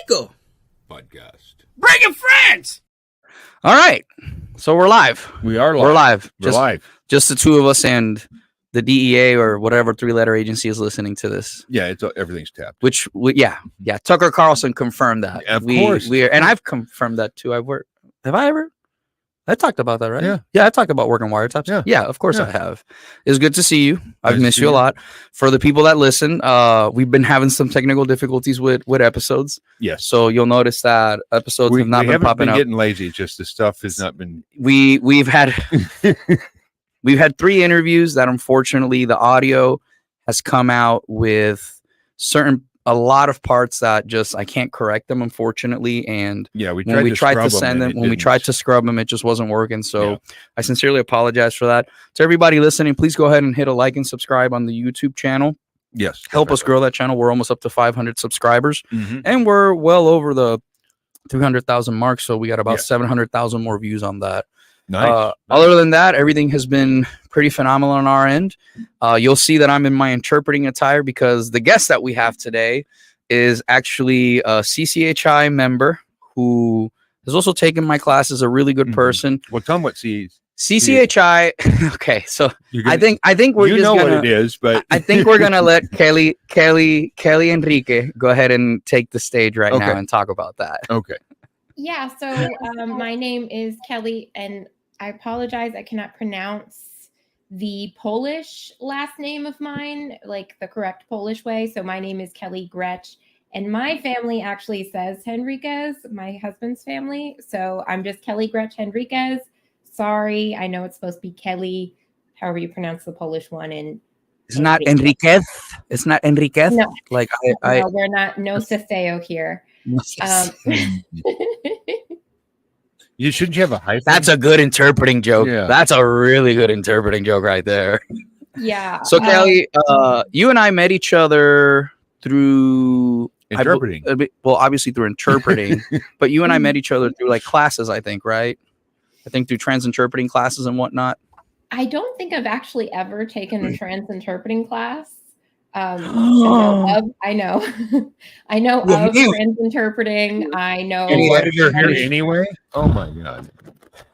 Rico podcast. Bringing friends. All right, so we're live. We are live. We're live. We're live. Just the two of us and the DEA or whatever three-letter agency is listening to this. Yeah, everything's tapped. Which, yeah. Tucker Carlson confirmed that. Of course. And I've confirmed that too. Have I ever? I talked about that, right? Yeah. I talked about working wiretaps. Yeah, of course I have. It's good to see you. I've Nice missed to you a see you. lot. For the people that listen, we've been having some technical difficulties with episodes. Yes. So you'll notice that episodes have not been haven't popping been up. getting lazy. Just the stuff has not been. We've had 3 interviews that unfortunately the audio has come out with a lot of parts that just I can't correct them, unfortunately. And Yeah, when we tried to send them, when we tried to scrub them, it just wasn't working. So I sincerely apologize for that. To everybody listening, please go ahead and hit a like and subscribe on the YouTube channel. Yes. Help us grow that channel. We're almost up to 500 subscribers, Mm-hmm. and we're well over the 300,000 mark. So we got about Yes. 700,000 more views on that. Nice. Other than that, everything has been pretty phenomenal on our end. You'll see that I'm in my interpreting attire because the guest that we have today is actually a CCHI member who has also taken my classes, a really good person. Well, tell them what CCHI. Okay, so I think we're you just know gonna, what it is, but I think we're gonna let Kelly Enrique go ahead and take the stage right now and talk about that. Okay. Yeah, so my name is Kelly, and I apologize, I cannot pronounce the Polish last name of mine, like the correct Polish way. So my name is Kelly Gretsch, and my family actually says Henriquez, my husband's family. So I'm just Kelly Gretsch Henriquez. Sorry, I know it's supposed to be Kelly, however you pronounce the Polish one. And it's not Enriquez. It's not Enriquez. No, like no, we're not. No Cefeo here. You shouldn't you have a hyphen? That's a good interpreting joke. Yeah. That's a really good interpreting joke right there. Yeah. So Kelly, you and I met each other through interpreting. Well, obviously through interpreting, but you and I met each other through like classes, I think, right? I think through transinterpreting classes and whatnot. I don't think I've actually ever taken a transinterpreting class. I know I know of transinterpreting. I know Any editor here anyway? Oh my god.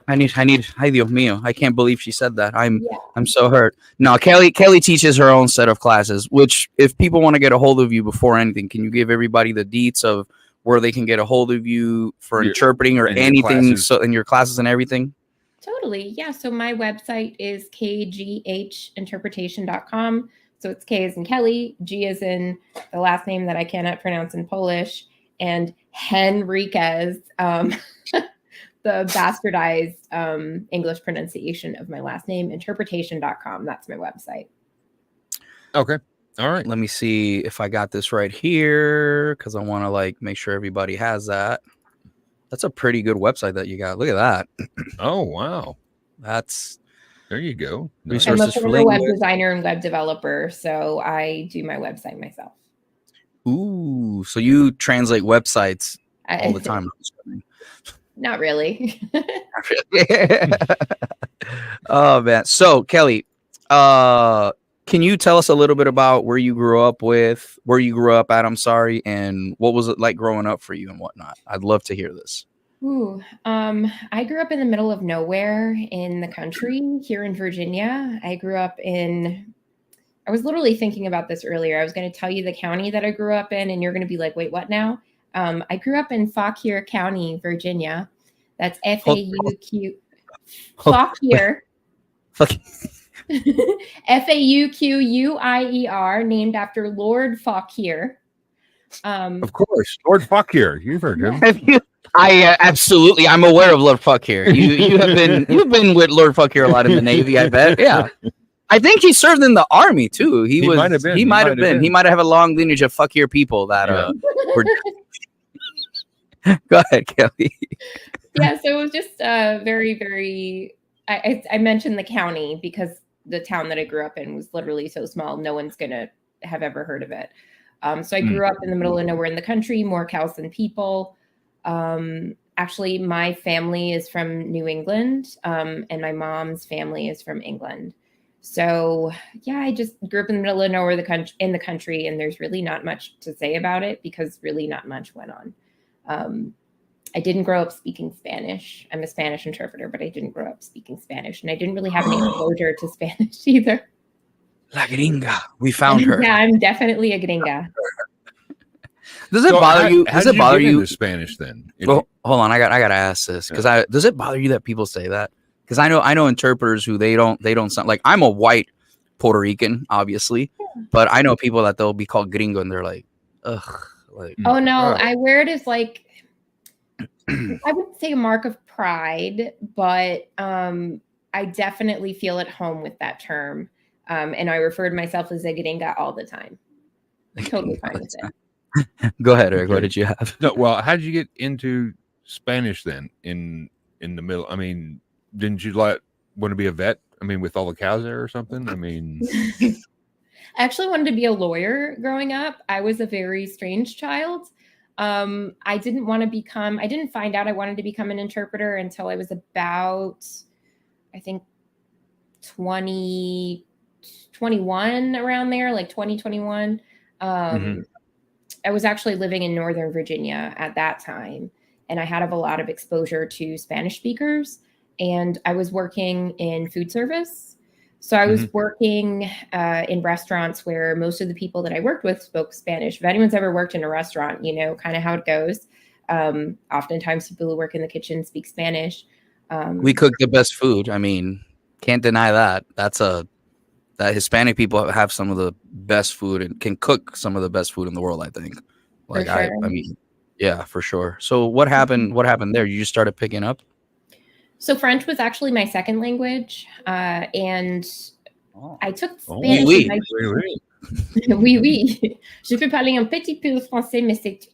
I need ay Dios mío. I can't believe she said that. I'm so hurt. No, Kelly teaches her own set of classes, which if people want to get a hold of you before anything, can you give everybody the deets of where they can get a hold of you for interpreting or anything so in your classes and everything? Totally. Yeah. So my website is kghinterpretation.com. So it's K as in Kelly, G as in the last name that I cannot pronounce in Polish, and Henriquez, the bastardized English pronunciation of my last name, interpretation.com. That's my website. Okay. All right. Let me see if I got this right here because I want to make sure everybody has that. That's a pretty good website that you got. Look at that. Oh, wow. There you go. Nice. I'm a former web designer and web developer, so I do my website myself. Ooh, so you translate websites all the time? Not really. Oh man. So Kelly, can you tell us a little bit about where you grew up at? I'm sorry, and what was it like growing up for you and whatnot? I'd love to hear this. I grew up in the middle of nowhere in the country here in Virginia. I was literally thinking about this earlier. I was going to tell you the county that I grew up in, and you're going to be like, wait, what now? I grew up in Fauquier County, Virginia. That's F-A-U-Q. Fauquier. F-A-U-Q-U-I-E-R, named after Lord Fauquier. Of course, Lord Fauquier. You've heard him. I absolutely. I'm aware of Lord Fauquier. You've been with Lord Fauquier a lot in the Navy, I bet. Yeah, I think he served in the Army too. He might have been. He might have a long lineage of Fauquier people that were. Go ahead, Kelly. Yeah, so it was just very, very. I mentioned the county because the town that I grew up in was literally so small, no one's gonna have ever heard of it. So I grew up in the middle of nowhere in the country, more cows than people. Actually, my family is from New England, and my mom's family is from England. So yeah, I just grew up in the middle of nowhere in the country, and there's really not much to say about it because really not much went on. I didn't grow up speaking Spanish. I'm a Spanish interpreter, but I didn't grow up speaking Spanish, and I didn't really have any exposure to Spanish either. La gringa. We found her. Yeah, I'm definitely a gringa. Does it bother you? How Does did it bother get you? into Spanish then? Well, hold on. I gotta ask this because does it bother you that people say that? Because I know interpreters who they don't sound like. I'm a white Puerto Rican, obviously, but I know people that they'll be called gringo and they're like, ugh. Like, oh no, I wear it as like, I would say a mark of pride, but I definitely feel at home with that term. And I refer to myself as a gringa all the time. I'm totally fine with it. Go ahead, Eric. What did you have? No, well, how did you get into Spanish then in the middle? I mean, didn't you want to be a vet? I mean, with all the cows there or something? I mean, I actually wanted to be a lawyer growing up. I was a very strange child. I didn't find out I wanted to become an interpreter until I was about, I think, 2021, around there, like 2021. I was actually living in Northern Virginia at that time, and I had a lot of exposure to Spanish speakers, and I was working in food service. So I was working in restaurants where most of the people that I worked with spoke Spanish. If anyone's ever worked in a restaurant, you know kind of how it goes. Oftentimes people who work in the kitchen speak Spanish. We cook the best food. I mean, can't deny that. That Hispanic people have some of the best food and can cook some of the best food in the world, I think. Like, for sure. I mean, yeah, for sure. So what happened? What happened there? You just started picking up? So French was actually my second language. And I took Spanish. Oui, oui. Oui, oui. Je peux parler un petit peu français, mais c'est tout.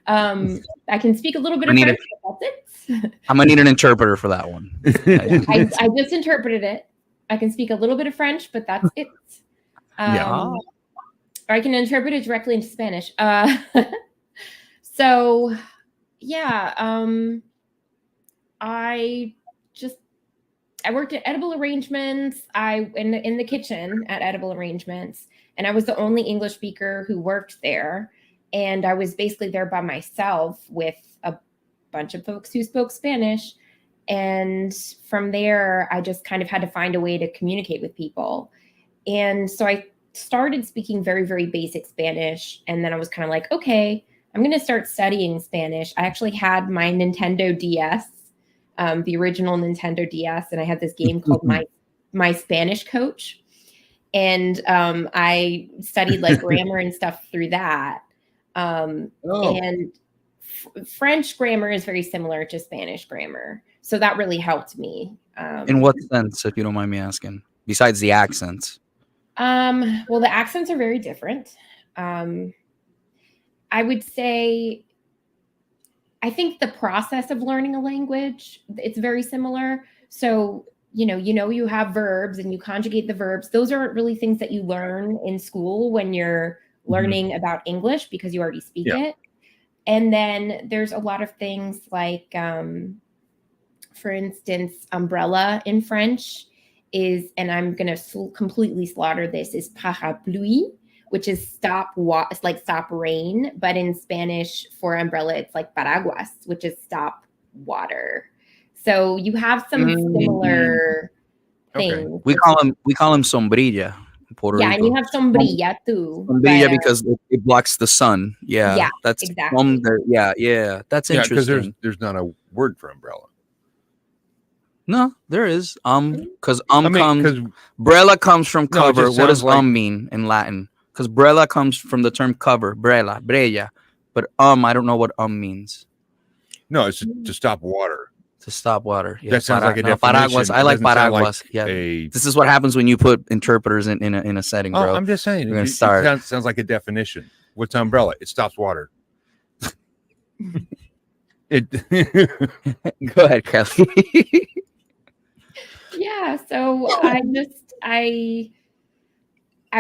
I can speak a little bit of French, but that's it. I'm going to need an interpreter for that one. I just interpreted it. I can speak a little bit of French, but that's it. Or I can interpret it directly into Spanish. So, yeah, I worked at Edible Arrangements. In the kitchen at Edible Arrangements, and I was the only English speaker who worked there. And I was basically there by myself with a bunch of folks who spoke Spanish. And from there, I just kind of had to find a way to communicate with people. And so I started speaking very, very basic Spanish. And then I was kind of like, okay, I'm going to start studying Spanish. I actually had my Nintendo DS, the original Nintendo DS. And I had this game called My Spanish Coach. And I studied like grammar and stuff through that. And French grammar is very similar to Spanish grammar. So that really helped me. In what sense, if you don't mind me asking, besides the accents? Well, the accents are very different. I would say, I think the process of learning a language, it's very similar. So, you have verbs and you conjugate the verbs. Those aren't really things that you learn in school when you're learning about English because you already speak it. And then there's a lot of things like, for instance, umbrella in French is, and I'm going to completely slaughter this, is parapluie, which is it's like stop rain. But in Spanish for umbrella, it's like paraguas, which is stop water. So you have some similar things. We call them sombrilla. Puerto Rico. And you have sombrilla too. Sombrilla because it blocks the sun. Yeah, that's exactly. That's interesting. Because there's not a word for umbrella. No, there is. Because brella comes from No, cover. What does mean in Latin? Because brella comes from the term cover, brella. But I don't know what means. No, it's to stop water. To stop water. Yeah, that sounds like a definition. Paraguas. I like paraguas. This is what happens when you put interpreters in a setting, bro. I'm just saying. It sounds like a definition. What's umbrella? It stops water. Go ahead, Kelly. Yeah. So I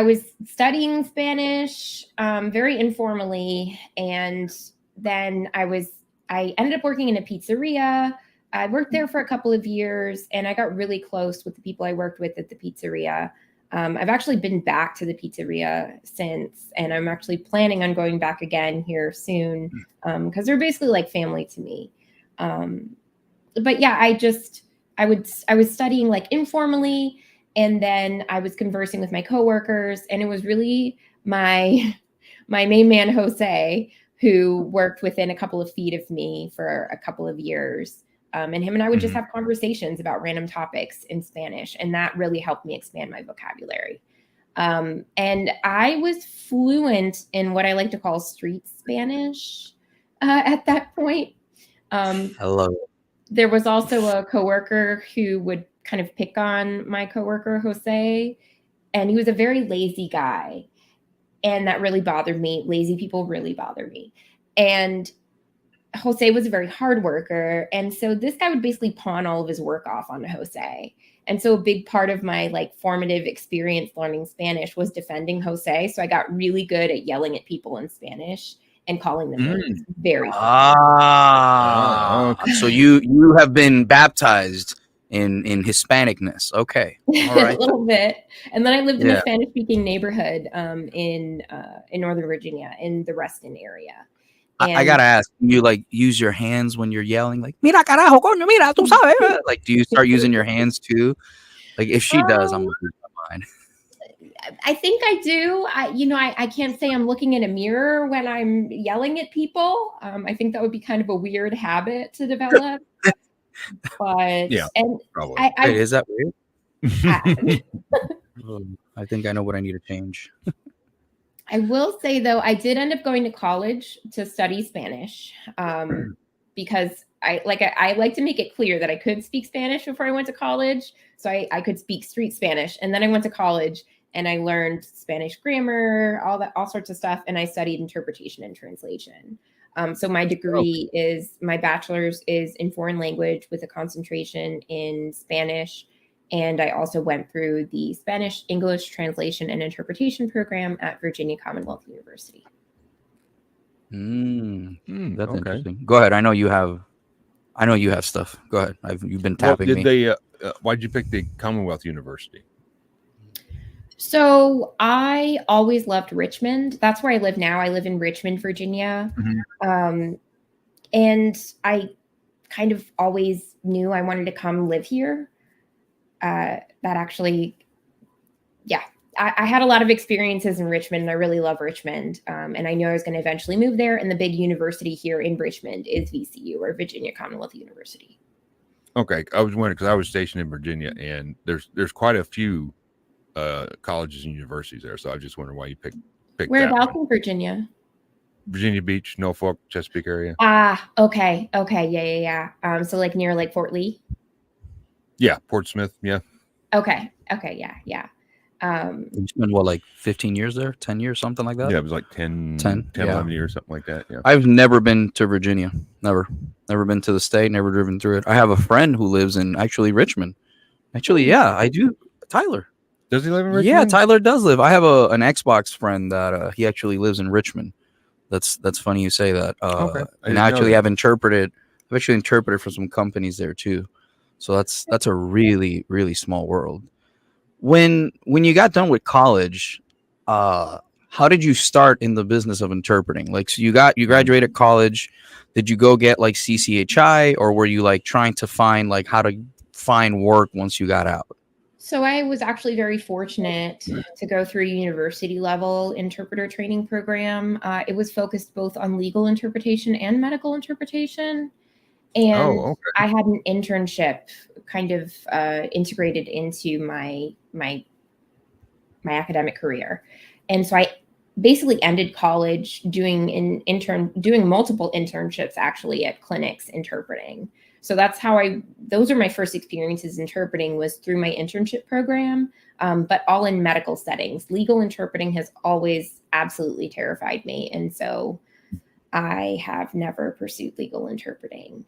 was studying Spanish very informally, and then I ended up working in a pizzeria. I worked there for a couple of years, and I got really close with the people I worked with at the pizzeria. I've actually been back to the pizzeria since, and I'm actually planning on going back again here soon because they're basically like family to me. But yeah, I was studying like informally, and then I was conversing with my coworkers, and it was really my main man Jose, who worked within a couple of feet of me for a couple of years. And him and I would just have conversations about random topics in Spanish, and that really helped me expand my vocabulary. And I was fluent in what I like to call street Spanish at that point. I love it. There was also a coworker who would kind of pick on my coworker Jose, and he was a very lazy guy, and that really bothered me. Lazy people really bother me, and Jose was a very hard worker. And so this guy would basically pawn all of his work off onto Jose. And so a big part of my like formative experience learning Spanish was defending Jose. So I got really good at yelling at people in Spanish and calling them names. Very So you have been baptized in Hispanicness. Okay. All right. a little bit. And then I lived in a Spanish speaking neighborhood in Northern Virginia in the Reston area. I gotta ask, you like use your hands when you're yelling, like "Mira carajo, coño, mira, tú sabes"? Like, do you start using your hands too? Like, if she does, I'm losing my mind. I think I do. I can't say I'm looking in a mirror when I'm yelling at people. I think that would be kind of a weird habit to develop. But yeah, and probably. Wait, is that weird? I think I know what I need to change. I will say, though, I did end up going to college to study Spanish because I like to make it clear that I could speak Spanish before I went to college. So I could speak street Spanish. And then I went to college and I learned Spanish grammar, all sorts of stuff. And I studied interpretation and translation. So my degree my bachelor's is in foreign language with a concentration in Spanish. And I also went through the Spanish English translation and interpretation program at Virginia Commonwealth University. That's interesting. Go ahead. I know you have stuff. Go ahead. You've been tapping me. Why'd you pick the Commonwealth University? So I always loved Richmond. That's where I live now. I live in Richmond, Virginia. And I kind of always knew I wanted to come live here. I had a lot of experiences in Richmond, and I really love Richmond. And I knew I was going to eventually move there. And the big university here in Richmond is VCU, or Virginia Commonwealth University. Okay, I was wondering because I was stationed in Virginia, and there's quite a few colleges and universities there. So I was just wondering why you picked Whereabouts in Virginia? Virginia Beach, Norfolk, Chesapeake area. Okay, yeah. So like near like Fort Lee. Yeah, Portsmouth. Yeah. Okay. Yeah. You spent what, like 15 years there, 10 years, something like that? Yeah, it was like 10 11 years, something like that. Yeah. I've never been to Virginia. Never been to the state, never driven through it. I have a friend who lives in Richmond. Yeah, I do. Tyler. Does he live in Richmond? Yeah, Tyler does live. I have an Xbox friend that he actually lives in Richmond. That's funny you say that. Okay. And actually I've interpreted for some companies there too. So that's a really, really small world. When you got done with college, how did you start in the business of interpreting? Like, so you graduated college. Did you go get like CCHI, or were you like trying to find like how to find work once you got out? So I was actually very fortunate to go through a university level interpreter training program. It was focused both on legal interpretation and medical interpretation. And I had an internship kind of integrated into my academic career. And so I basically ended college doing multiple internships actually at clinics interpreting. So that's how those are my first experiences interpreting, was through my internship program, but all in medical settings. Legal interpreting has always absolutely terrified me. And so I have never pursued legal interpreting.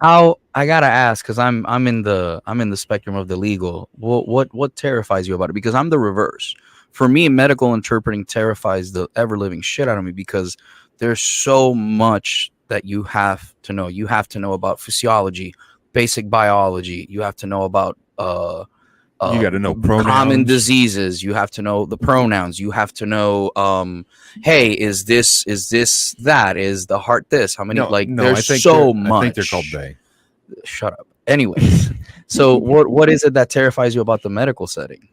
I gotta ask, because I'm in the spectrum of the legal. What terrifies you about it? Because I'm the reverse. For me, medical interpreting terrifies the ever living shit out of me, because there's so much that you have to know. You have to know about physiology, basic biology. You have to know about You got to know pronouns. common diseases. You have to know the pronouns. You have to know, hey, is this that? Is the heart this? How many? There's so much. I think they're called they. Shut up. Anyways, so what is it that terrifies you about the medical setting?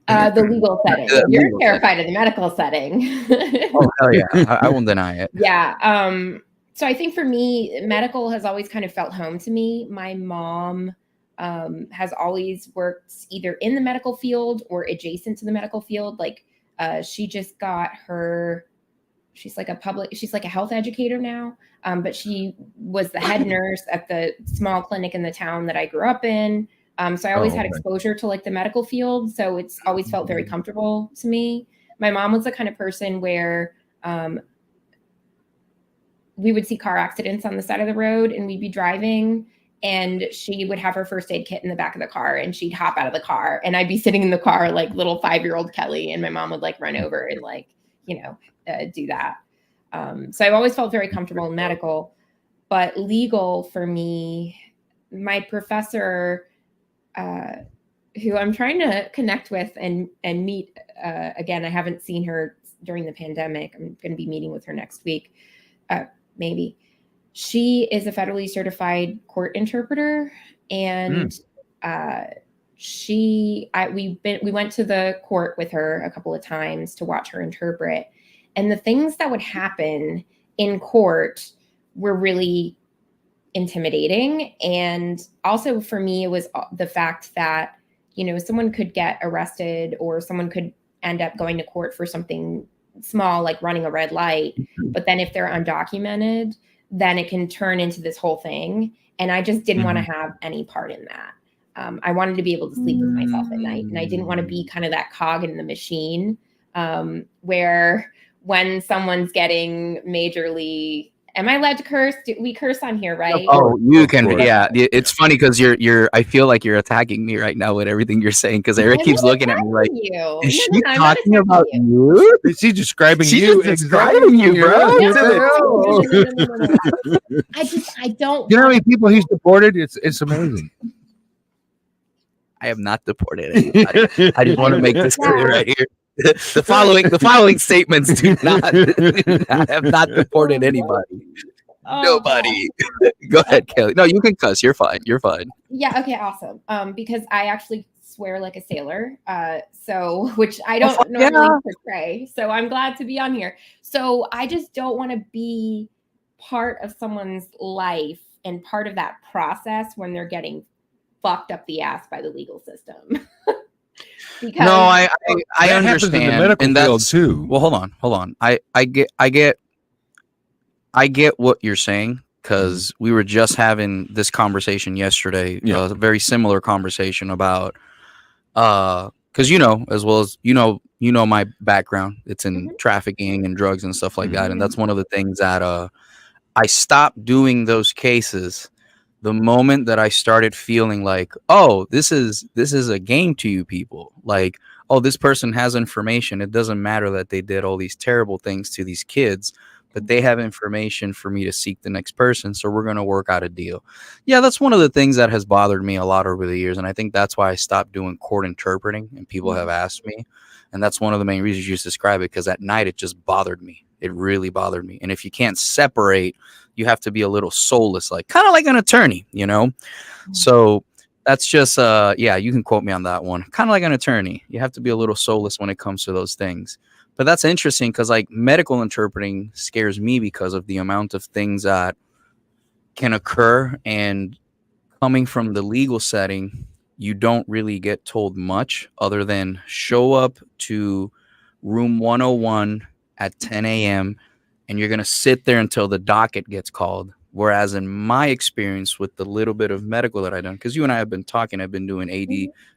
The legal setting. You're terrified of the medical setting. Oh hell yeah! I won't deny it. Yeah. So I think for me, medical has always kind of felt home to me. My mom has always worked either in the medical field or adjacent to the medical field. Like she just got she's like a health educator now. But she was the head nurse at the small clinic in the town that I grew up in. So I always had exposure to like the medical field. So it's always felt very comfortable to me. My mom was the kind of person where we would see car accidents on the side of the road and we'd be driving and she would have her first aid kit in the back of the car and she'd hop out of the car and I'd be sitting in the car like little 5-year-old Kelly and my mom would like run over and like, do that. So I've always felt very comfortable in medical, but legal for me, my professor, who I'm trying to connect with and meet, again, I haven't seen her during the pandemic. I'm going to be meeting with her next week. Maybe. She is a federally certified court interpreter, and we went to the court with her a couple of times to watch her interpret, and the things that would happen in court were really intimidating. And also for me, it was the fact that someone could get arrested or someone could end up going to court for something small like running a red light, but then if they're undocumented, then it can turn into this whole thing. And I just didn't want to have any part in that. I wanted to be able to sleep with myself at night, and I didn't want to be kind of that cog in the machine, where when someone's getting majorly, am I allowed to curse? We curse on here, right? Oh, you can. Yeah, it's funny because you're. I feel like you're attacking me right now with everything you're saying because Eric keeps looking at me like, "Is she talking about you? Is she describing She's you? describing you, bro." I don't. You know how many people he's deported? It's amazing. I have not deported anybody. I just want to make this clear right here. The following statements do not. I have not deported anybody. Nobody. Go ahead, Kelly. No, you can cuss. You're fine. You're fine. Yeah. Okay. Awesome. Because I actually swear like a sailor. So which I don't normally portray. So I'm glad to be on here. So I just don't want to be part of someone's life and part of that process when they're getting fucked up the ass by the legal system. Because no, I understand. In the medical and field that's too. Well, hold on. I get what you're saying because we were just having this conversation yesterday. Yeah. A very similar conversation about because as well as my background. It's in trafficking and drugs and stuff like that, and that's one of the things that I stopped doing those cases the moment that I started feeling like, oh, this is a game to you people. Like, oh, this person has information. It doesn't matter that they did all these terrible things to these kids, but they have information for me to seek the next person. So we're going to work out a deal. Yeah, that's one of the things that has bothered me a lot over the years. And I think that's why I stopped doing court interpreting. And people have asked me. And that's one of the main reasons you just described it, because at night it just bothered me. It really bothered me. And if you can't separate, you have to be a little soulless, like kind of like an attorney, So that's just, you can quote me on that one. Kind of like an attorney. You have to be a little soulless when it comes to those things. But that's interesting because like medical interpreting scares me because of the amount of things that can occur. And coming from the legal setting, you don't really get told much other than show up to room 101 at 10 a.m. and you're going to sit there until the docket gets called. Whereas in my experience with the little bit of medical that I've done, because you and I have been talking, I've been doing AD.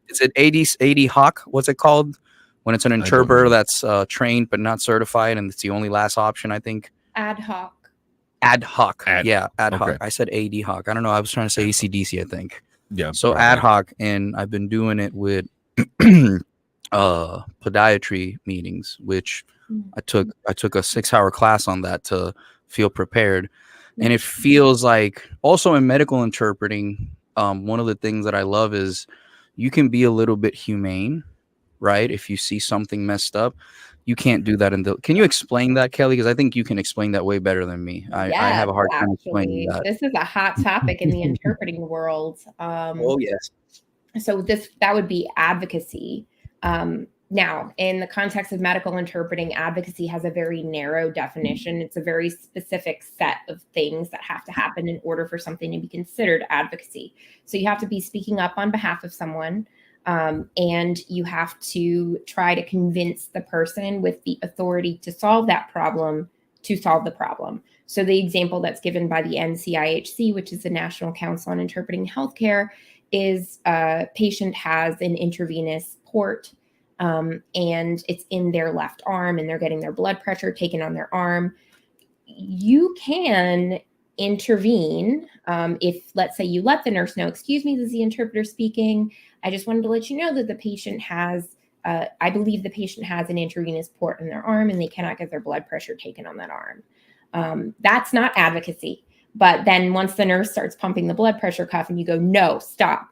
Is it AD hoc? What's it called? When it's an interpreter that's trained but not certified, and it's the only last option, I think. Ad hoc. Ad hoc. Ad okay. hoc. I said AD hoc. I don't know. I was trying to say ACDC, I think. Yeah. So probably. Ad hoc, and I've been doing it with podiatry meetings, which I took a 6-hour class on that to feel prepared. And it feels like also in medical interpreting, one of the things that I love is you can be a little bit humane, right? If you see something messed up, you can't do that. Can you explain that, Kelly? Because I think you can explain that way better than me. I have Yes, a hard time explaining actually, that. this is a hot topic in the interpreting world. Oh, yes. So that would be advocacy. Now, in the context of medical interpreting, advocacy has a very narrow definition. It's a very specific set of things that have to happen in order for something to be considered advocacy. So you have to be speaking up on behalf of someone, and you have to try to convince the person with the authority to solve that problem to solve the problem. So the example that's given by the NCIHC, which is the National Council on Interpreting Healthcare, is a patient has an intravenous port, and it's in their left arm, and they're getting their blood pressure taken on their arm. You can intervene if, let's say, you let the nurse know, excuse me, this is the interpreter speaking. I just wanted to let you know that the patient has, I believe the patient has an intravenous port in their arm, and they cannot get their blood pressure taken on that arm. That's not advocacy. But then once the nurse starts pumping the blood pressure cuff and you go, no, stop.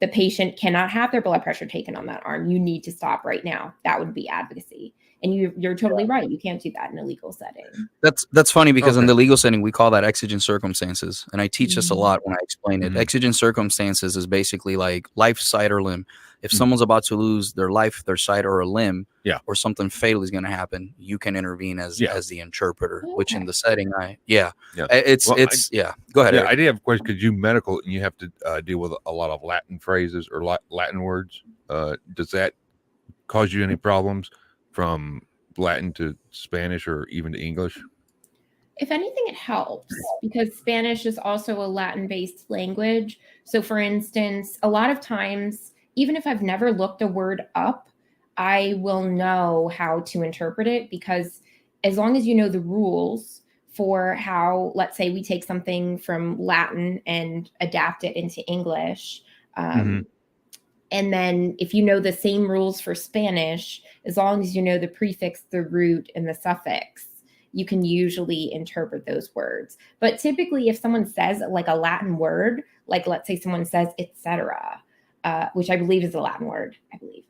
The patient cannot have their blood pressure taken on that arm. You need to stop right now. That would be advocacy. And you're totally right. You can't do that in a legal setting. That's funny because in the legal setting, we call that exigent circumstances. And I teach this a lot when I explain it. Exigent circumstances is basically like life, sight, or limb. If someone's about to lose their life, their sight, or a limb, or something fatal is going to happen, you can intervene as the interpreter, which in the setting, go ahead. Yeah, I did have a question because you medical and you have to deal with a lot of Latin phrases or Latin words. Does that cause you any problems from Latin to Spanish or even to English? If anything, it helps because Spanish is also a Latin-based language. So for instance, a lot of times, even if I've never looked a word up, I will know how to interpret it because as long as you know the rules for how, let's say we take something from Latin and adapt it into English, and then if you know the same rules for Spanish, as long as you know the prefix, the root, and the suffix, you can usually interpret those words. But typically, if someone says like a Latin word, like let's say someone says etc., which I believe is a Latin word, I believe.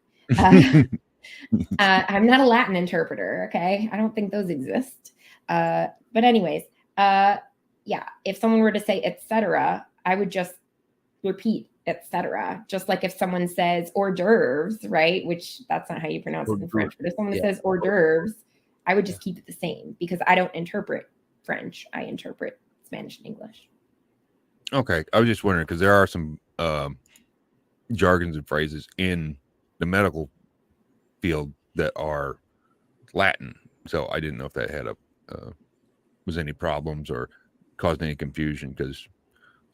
I'm not a Latin interpreter, okay? I don't think those exist. But anyways, if someone were to say etc., I would just repeat etc. Just like if someone says hors d'oeuvres, right? Which that's not how you pronounce it in French. But if someone says hors d'oeuvres, I would just keep it the same because I don't interpret French. I interpret Spanish and English. Okay. I was just wondering because there are some jargons and phrases in the medical field that are Latin. So I didn't know if that had was any problems or caused any confusion because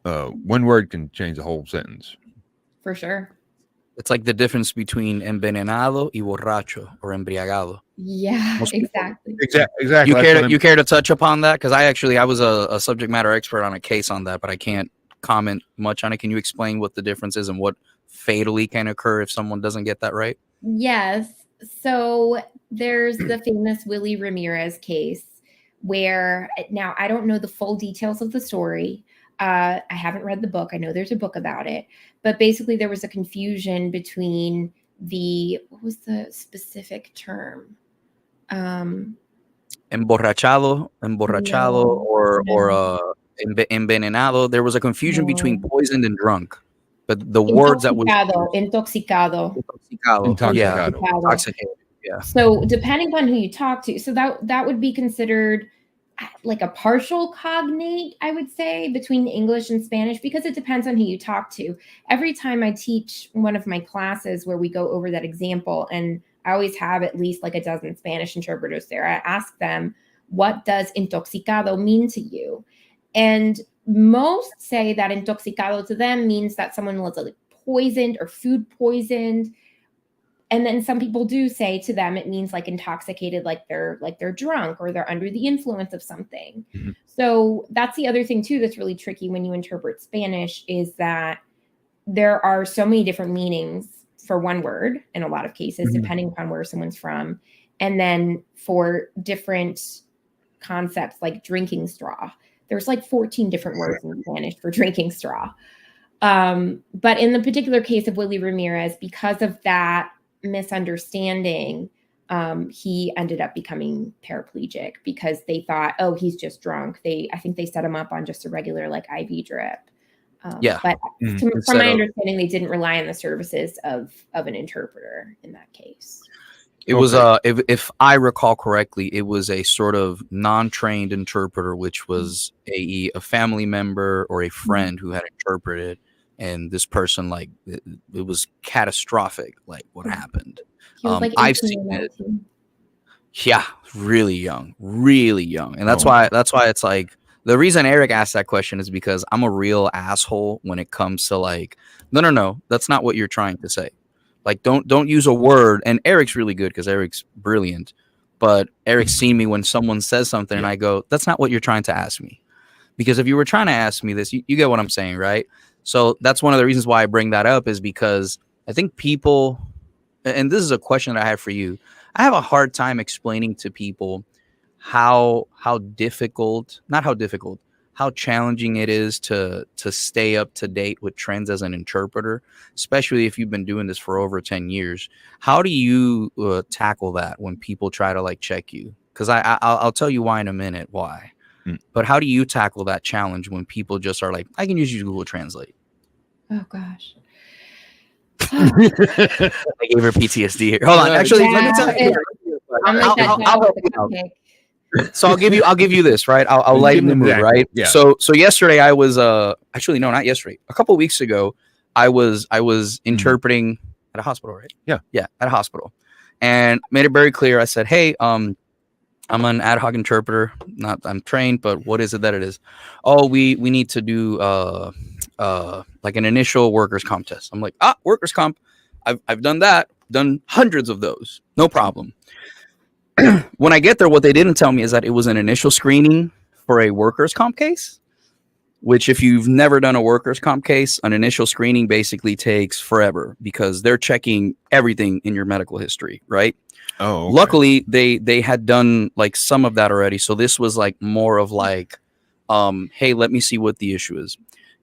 one word can change the whole sentence. For sure. It's like the difference between envenenado y borracho or embriagado. Yeah, exactly. Exactly. You care to touch upon that? Because I was a subject matter expert on a case on that, but I can't comment much on it. Can you explain what the difference is and what fatally can occur if someone doesn't get that right? Yes. So there's the famous Willie Ramirez case where now I don't know the full details of the story. I haven't read the book. I know there's a book about it, but basically there was a confusion between what was the specific term? Emborrachado, or envenenado. There was a confusion between poisoned and drunk, but the words that was intoxicado. Yeah, intoxicated. Yeah. So depending on who you talk to, so that would be considered like a partial cognate, I would say, between English and Spanish, because it depends on who you talk to. Every time I teach one of my classes where we go over that example, and I always have at least like a dozen Spanish interpreters there, I ask them, what does intoxicado mean to you? And most say that intoxicado to them means that someone was like poisoned or food poisoned. And then some people do say to them, it means like intoxicated, like they're drunk or they're under the influence of something. Mm-hmm. So that's the other thing too, that's really tricky when you interpret Spanish is that there are so many different meanings for one word in a lot of cases, depending upon where someone's from. And then for different concepts like drinking straw, there's like 14 different words in Spanish for drinking straw. But in the particular case of Willie Ramirez, because of that misunderstanding, he ended up becoming paraplegic because they thought, oh, he's just drunk. I think they set him up on just a regular like IV drip. But from my understanding, they didn't rely on the services of an interpreter in that case. It was if I recall correctly, it was a sort of non-trained interpreter, which was a family member or a friend who had interpreted, and this person, like, it was catastrophic, like what happened. He was like I've seen it. Yeah, really young, and that's why it's like, the reason Eric asked that question is because I'm a real asshole when it comes to like, no, that's not what you're trying to say. Like, don't use a word. And Eric's really good because Eric's brilliant. But Eric's seen me when someone says something and I go, that's not what you're trying to ask me. Because if you were trying to ask me this, you get what I'm saying, right? So that's one of the reasons why I bring that up, is because I think people, and this is a question that I have for you, I have a hard time explaining to people how challenging it is to stay up to date with trends as an interpreter, especially if you've been doing this for over 10 years. How do you tackle that when people try to like check you? Because I'll tell you why in a minute, why. But how do you tackle that challenge when people just are like, I can just use Google Translate? Oh gosh. I gave her PTSD here. Hold on. Actually, let me tell you. I'll help you out. So I'll give you this, right? I'll lighten the mood, right? Yeah. So yesterday I was actually, no, not yesterday. A couple of weeks ago, I was interpreting at a hospital, right? Yeah, at a hospital, and made it very clear. I said, hey, I'm an ad hoc interpreter. I'm trained, but what is it that it is? Oh, we need to do like an initial workers' comp test. I'm like, workers' comp. I've done that. Done hundreds of those. No problem. When I get there, what they didn't tell me is that it was an initial screening for a workers' comp case, which if you've never done a workers' comp case, an initial screening basically takes forever because they're checking everything in your medical history, right? Oh, okay. Luckily, they had done like some of that already. So this was like more of like, hey, let me see what the issue is.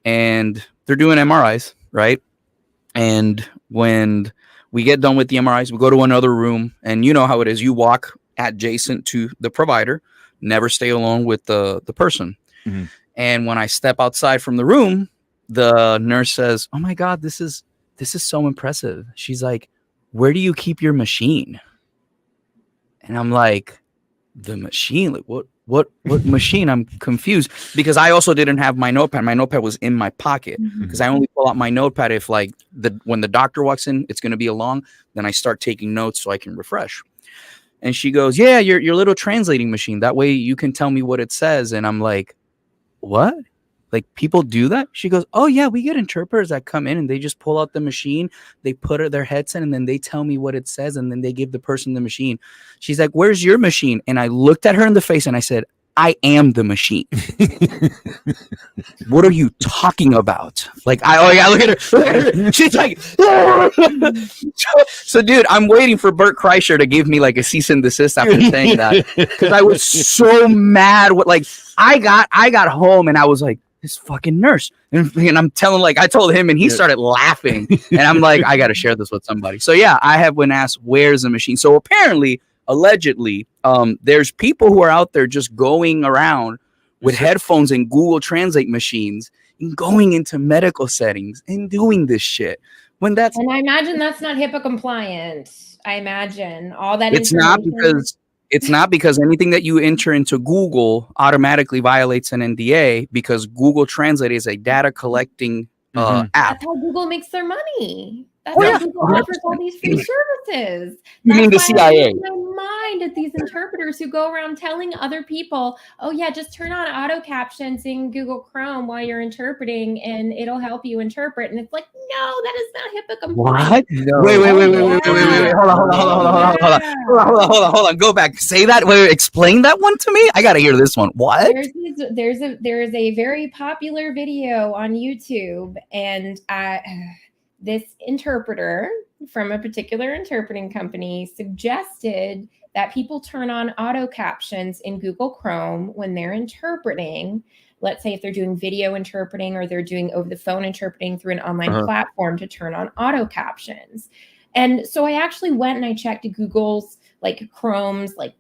And they're doing MRIs, right? And when we get done with the MRIs, we go to another room, and you know how it is. You walk adjacent to the provider, never stay alone with the person. Mm-hmm. And when I step outside from the room, the nurse says, oh my God, this is so impressive. She's like, where do you keep your machine? And I'm like, the machine? Like, what machine? I'm confused because I also didn't have my notepad. My notepad was in my pocket because I only pull out my notepad if like when the doctor walks in, it's going to be along. Then I start taking notes so I can refresh. And she goes, yeah, your little translating machine. That way you can tell me what it says. And I'm like, what? Like, people do that? She goes, oh yeah, we get interpreters that come in and they just pull out the machine, they put their headset, and then they tell me what it says, and then they give the person the machine. She's like, where's your machine? And I looked at her in the face and I said, I am the machine. What are you talking about? Like, look at her. She's like, so dude, I'm waiting for Bert Kreischer to give me like a cease and desist after saying that, because I was so mad. I got home and I was like, this fucking nurse. And I'm telling, like, I told him and he started laughing. And I'm like, I got to share this with somebody. So yeah, I have been asked, where's the machine? So apparently, allegedly, there's people who are out there just going around with headphones and Google Translate machines and going into medical settings and doing this shit. And I imagine that's not HIPAA compliant. I imagine all that. It's not because anything that you enter into Google automatically violates an NDA, because Google Translate is a data collecting app. That's how Google makes their money. That's why Google offers all these free services. You mean the CIA? I lose my mind at these interpreters who go around telling other people, oh yeah, just turn on auto captions in Google Chrome while you're interpreting and it'll help you interpret. And it's like, no, that is not HIPAA compliant. What? No. Wait. Hold on. Go back. Say that. Wait, explain that one to me. I got to hear this one. What? There is a very popular video on YouTube, and this interpreter from a particular interpreting company suggested that people turn on auto captions in Google Chrome when they're interpreting. Let's say if they're doing video interpreting or they're doing over the phone interpreting through an online platform, to turn on auto captions. And so I actually went and I checked Google's, like Chrome's, like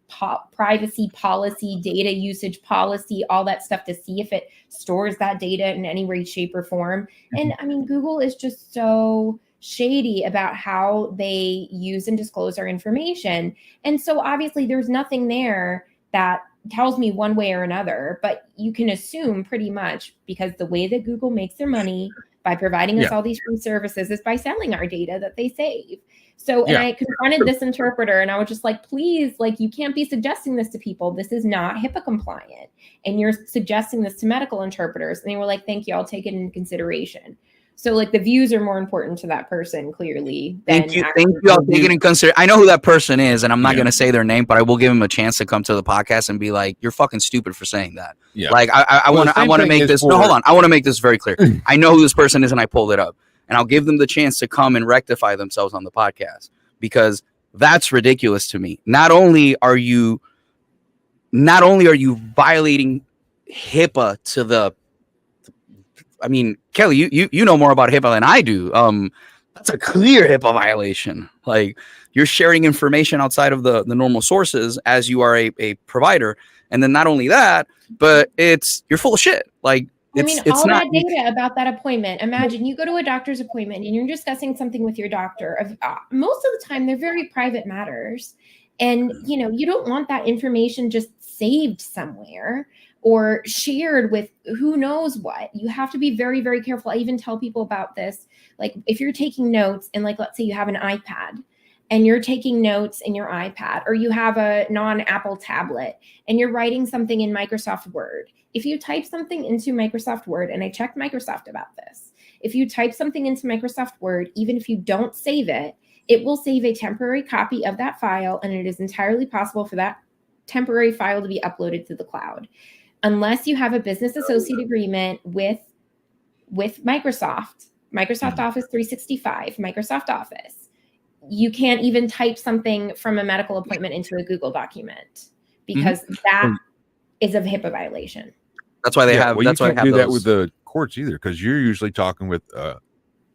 privacy policy, data usage policy, all that stuff, to see if it stores that data in any way, shape, or form. And I mean, Google is just so shady about how they use and disclose our information. And so obviously there's nothing there that tells me one way or another, but you can assume pretty much, because the way that Google makes their money by providing us all these free services is by selling our data that they save. So, and I confronted this interpreter and I was just like, please, like, you can't be suggesting this to people. This is not HIPAA compliant. And you're suggesting this to medical interpreters. And they were like, thank you, I'll take it into consideration. So like the views are more important to that person, clearly. Thank you. I'll take it in consideration. I know who that person is, and I'm not going to say their name, but I will give him a chance to come to the podcast and be like, "You're fucking stupid for saying that." Yeah. Like I want to make this. No, hold on. I want to make this very clear. I know who this person is, and I pulled it up, and I'll give them the chance to come and rectify themselves on the podcast, because that's ridiculous to me. Not only are you violating HIPAA to the, I mean, Kelly, you know more about HIPAA than I do. That's a clear HIPAA violation. Like, you're sharing information outside of the normal sources as you are a provider. And then not only that, but you're full of shit. Like, it's all not that data about that appointment. Imagine you go to a doctor's appointment and you're discussing something with your doctor. Most of the time, they're very private matters. And, you don't want that information just saved somewhere or shared with who knows what. You have to be very, very careful. I even tell people about this. Like, if you're taking notes and, like, let's say you have an iPad and you're taking notes in your iPad, or you have a non-Apple tablet and you're writing something in Microsoft Word. If you type something into Microsoft Word, and I checked Microsoft about this, if you type something into Microsoft Word, even if you don't save it, it will save a temporary copy of that file, and it is entirely possible for that temporary file to be uploaded to the cloud. Unless you have a business associate agreement with Microsoft Office 365, Microsoft Office, you can't even type something from a medical appointment into a Google document, because that is a HIPAA violation. That's why they have. Well, that's you why can't they have do that those. with the courts either, because you're usually talking with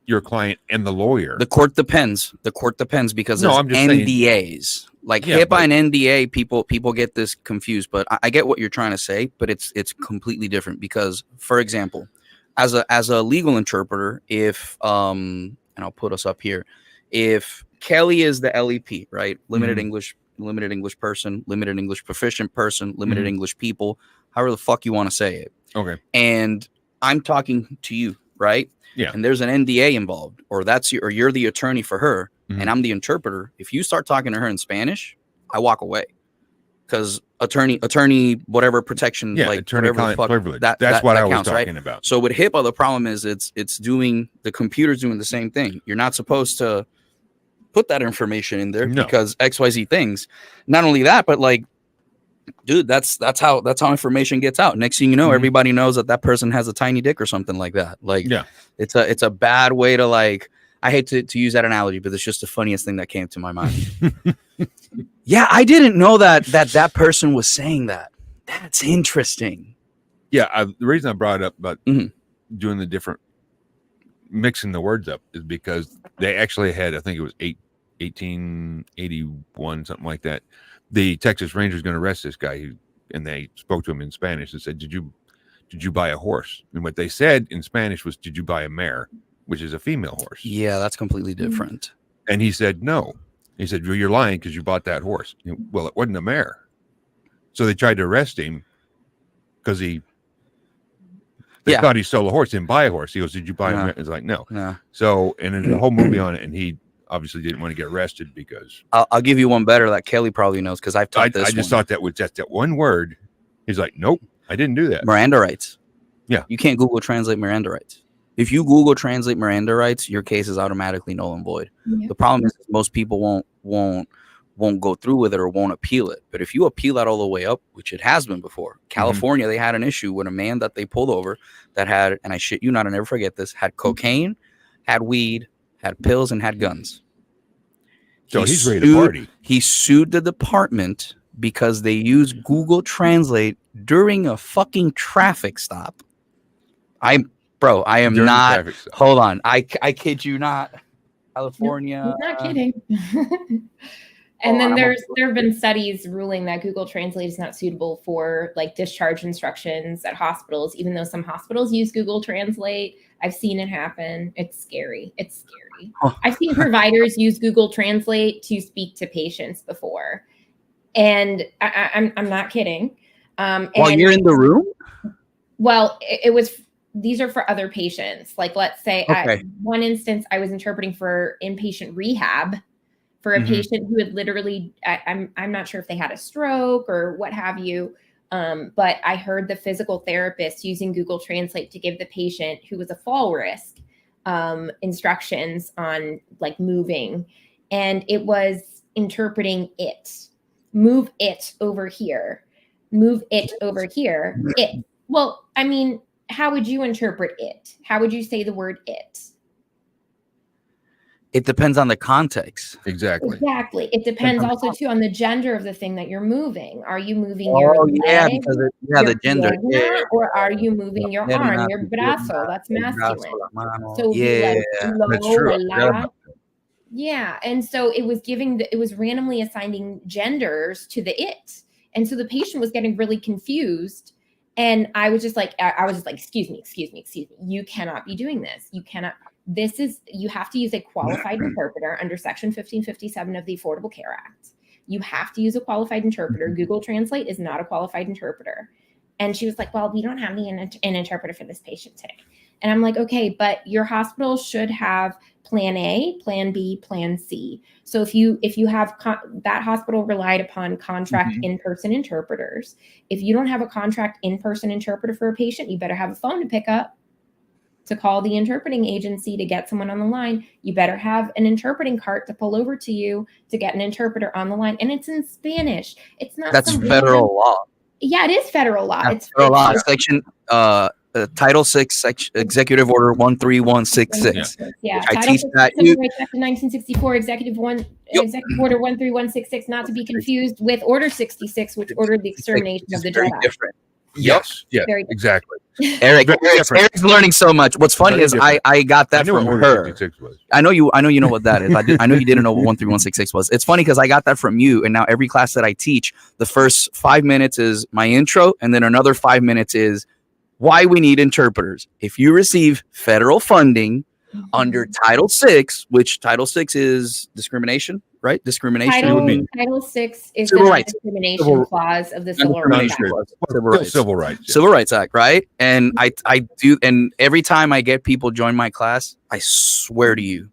your client and the lawyer. The court depends. Because there's I'm just NDAs. saying. Like HIPAA and NDA, people get this confused, but I get what you're trying to say, but it's completely different. Because, for example, as a legal interpreter, if and I'll put us up here, if Kelly is the LEP, right? Limited English person, limited English proficient person, limited English people, however the fuck you want to say it. Okay. And I'm talking to you, right? Yeah. And there's an NDA involved, or you're the attorney for her, and I'm the interpreter. If you start talking to her in Spanish, I walk away, because attorney, whatever protection, like attorney-client privilege. That's that what I was counts, talking right? about. So with HIPAA, the problem is the computer's doing the same thing. You're not supposed to put that information in there because XYZ things. Not only that, but like, dude, that's how information gets out. Next thing you know, everybody knows that person has a tiny dick or something like that. Like, it's a bad way to, like, I hate to use that analogy, but it's just the funniest thing that came to my mind. Yeah, I didn't know that person was saying that. That's interesting. Yeah, the reason I brought it up about doing the different, mixing the words up, is because they actually had, I think it was 1881, something like that. The Texas Rangers going to arrest this guy, and they spoke to him in Spanish and said, "Did you buy a horse?" And what they said in Spanish was, "Did you buy a mare?" which is a female horse. Yeah, that's completely different. And he said, "No." He said, "Well, you're lying because you bought that horse." Well, it wasn't a mare. So they tried to arrest him because they thought he stole a horse, didn't buy a horse. He goes, "Did you buy a mare?" It's like, no. So, and then the whole movie on it, and he obviously didn't want to get arrested because I'll give you one better that Kelly probably knows, because I've taught this. I just thought that was just that one word. He's like, "Nope, I didn't do that." Miranda rights. Yeah. You can't Google translate Miranda rights. If you Google translate Miranda rights, your case is automatically null and void. The problem is most people won't go through with it or won't appeal it. But if you appeal that all the way up, which it has been before, California, they had an issue with a man that they pulled over that had, and I shit you not, I'll never forget this, had cocaine, had weed, had pills, and had guns. So he's ready to party. He sued the department because they used Google Translate during a fucking traffic stop. I am During the not. traffic stop. Hold on. I kid you not. California. He's not kidding. And then there have been studies ruling that Google Translate is not suitable for like discharge instructions at hospitals, even though some hospitals use Google Translate. I've seen it happen. It's scary. It's scary. I've seen providers use Google Translate to speak to patients before, and I'm not kidding. While you're in the room? Well, it was. These are for other patients. Like, let's say, one instance, I was interpreting for inpatient rehab for a patient who had literally, I'm not sure if they had a stroke or what have you, but I heard the physical therapist using Google Translate to give the patient who was a fall risk instructions on like moving, and it was interpreting it. Move it over here. Move it over here. It. Well, I mean, how would you interpret it? How would you say the word it? It depends on the context. Exactly. It depends also too on the gender of the thing that you're moving. Are you moving your leg, the gender, or are you moving your arm, your brazo? That's masculine. So That's true. Yeah, and so it was randomly assigning genders to the it, and so the patient was getting really confused. And I was just like, excuse me. You cannot be doing this. You cannot. You have to use a qualified interpreter under Section 1557 of the Affordable Care Act. You have to use a qualified interpreter. Google Translate is not a qualified interpreter. And she was like, well, we don't have an interpreter for this patient today. And I'm like, okay, but your hospital should have plan A, plan B, plan C. So if you have that hospital relied upon contract in-person interpreters. If you don't have a contract in-person interpreter for a patient, you better have a phone to pick up to call the interpreting agency to get someone on the line. You better have an interpreting cart to pull over to you to get an interpreter on the line. And it's in Spanish. It's not. That's federal law. Yeah, it is federal law. It's federal law. Section Title 6, Executive Order 13166. Yeah, I Title teach 6, that. Civil Rights Act of 1964, Executive Order 13166, not to be confused with Order 66, which ordered the extermination of the Jedi. Different. Yes. Yeah. Exactly. Eric's learning so much. What's funny is I got that from her. I know you know what that is. I know you didn't know what 13166 was. It's funny because I got that from you, and now every class that I teach, the first 5 minutes is my intro, and then another 5 minutes is why we need interpreters. If you receive federal funding under Title 6, which Title 6 is discrimination, right? Discrimination. Title 6 is Civil the rights. discrimination clause of the Civil Rights Act. Civil Rights Act, right? And I do, and every time I get people join my class, I swear to you,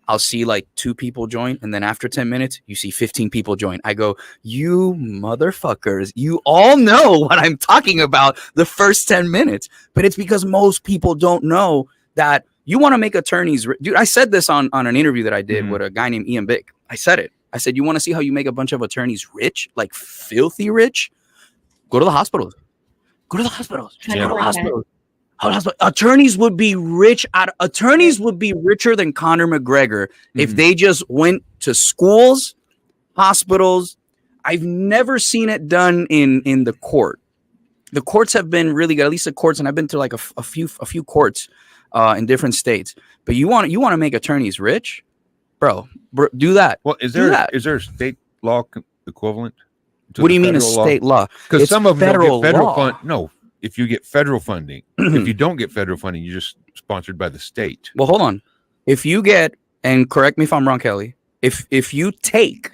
I'll see like 2 people join, and then after 10 minutes, you see 15 people join. I go, you motherfuckers, you all know what I'm talking about the first 10 minutes. But it's because most people don't know that you want to make attorneys. Dude, I said this on an interview that I did with a guy named Ian Bick. I said it. I said, you want to see how you make a bunch of attorneys rich, like filthy rich? Go to the hospitals. Go to the hospitals. Go to the hospitals. Attorneys would be rich. Attorneys would be richer than Conor McGregor if they just went to schools, hospitals. I've never seen it done in the court. The courts have been really good, at least the courts, and I've been to like a few courts in different states. But you want to make attorneys rich, bro? Do that. Well, is there a state law equivalent? What do you mean a state law? Because some of them don't get federal fund. No. If you get federal funding, if you don't get federal funding, you're just sponsored by the state. Well, hold on. If you get, and correct me if I'm wrong, Kelly, if you take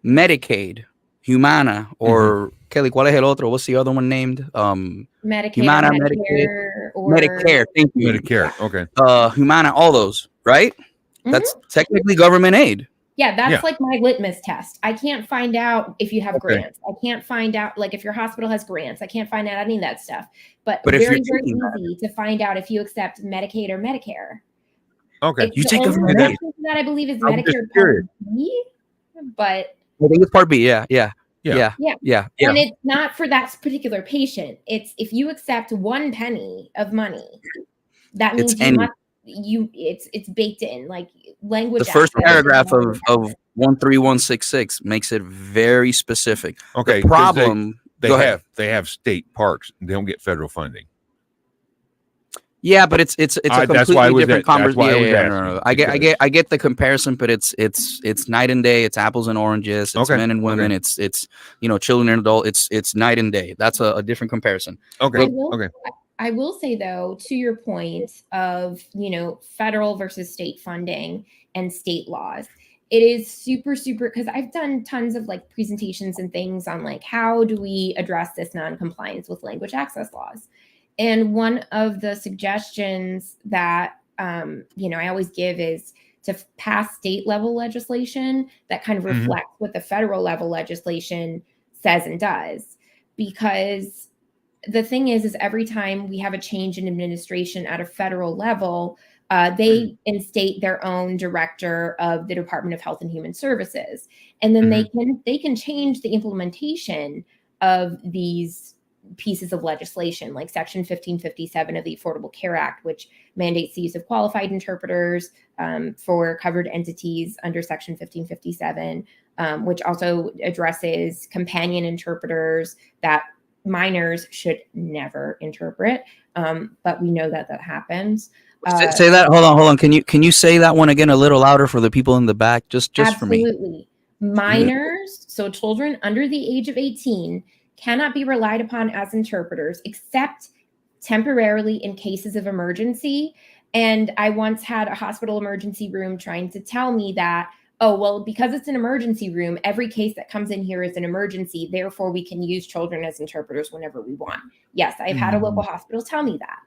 Medicaid, Humana, or Kelly, ¿cuál es el otro? What's the other one named? Medicaid, Humana, Medicare. Thank you. Medicare. Okay. Humana, all those, right? That's technically government aid. Yeah, that's like my litmus test. I can't find out if you have grants. I can't find out like if your hospital has grants. I can't find out any of that stuff. But very, very easy to find out if you accept Medicaid or Medicare. Okay. You take government aid. That I believe is Medicare Part B, but I think it's Part B. Yeah. And it's not for that particular patient. It's if you accept 1 penny of money, that means it's baked in, like language. The first access paragraph and of 13166 makes it very specific. Okay, The 'cause problem. they Go ahead. have state parks. They don't get federal funding. Yeah, but it's a that's why I completely was different that's why I was conversation. No. asking, I get the comparison, but it's night and day. It's apples and oranges. It's Okay, men and women. okay. It's children and adult. It's night and day. That's a different comparison. Okay, I will say though, to your point of federal versus state funding and state laws, it is super because I've done tons of like presentations and things on like how do we address this non-compliance with language access laws. And one of the suggestions that I always give is to pass state level legislation that kind of reflects what the federal level legislation says and does. Because the thing is every time we have a change in administration at a federal level, they instate their own director of the Department of Health and Human Services, and then they can change the implementation of these pieces of legislation, like Section 1557 of the Affordable Care Act, which mandates the use of qualified interpreters for covered entities under Section 1557, which also addresses companion interpreters that minors should never interpret, but we know that happens. Say that. Hold on. Can you say that one again a little louder for the people in the back? Just for me. Absolutely. Minors, so children under the age of 18, cannot be relied upon as interpreters except temporarily in cases of emergency. And I once had a hospital emergency room trying to tell me that, oh, well, because it's an emergency room, every case that comes in here is an emergency. Therefore, we can use children as interpreters whenever we want. Yes, I've had a local hospital tell me that.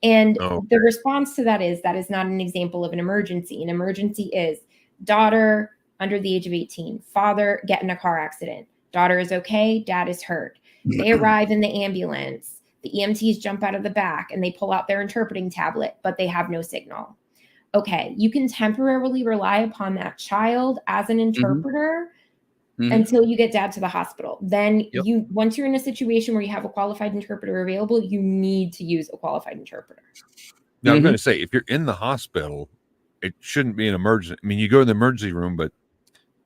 And the response to that is not an example of an emergency. An emergency is daughter under the age of 18, father get in a car accident. Daughter is okay, dad is hurt. They arrive in the ambulance. The EMTs jump out of the back and they pull out their interpreting tablet, but they have no signal. Okay, you can temporarily rely upon that child as an interpreter until you get dad to the hospital. Then once you're in a situation where you have a qualified interpreter available, you need to use a qualified interpreter. Now, I'm going to say, if you're in the hospital, it shouldn't be an emergency. I mean, you go in the emergency room, but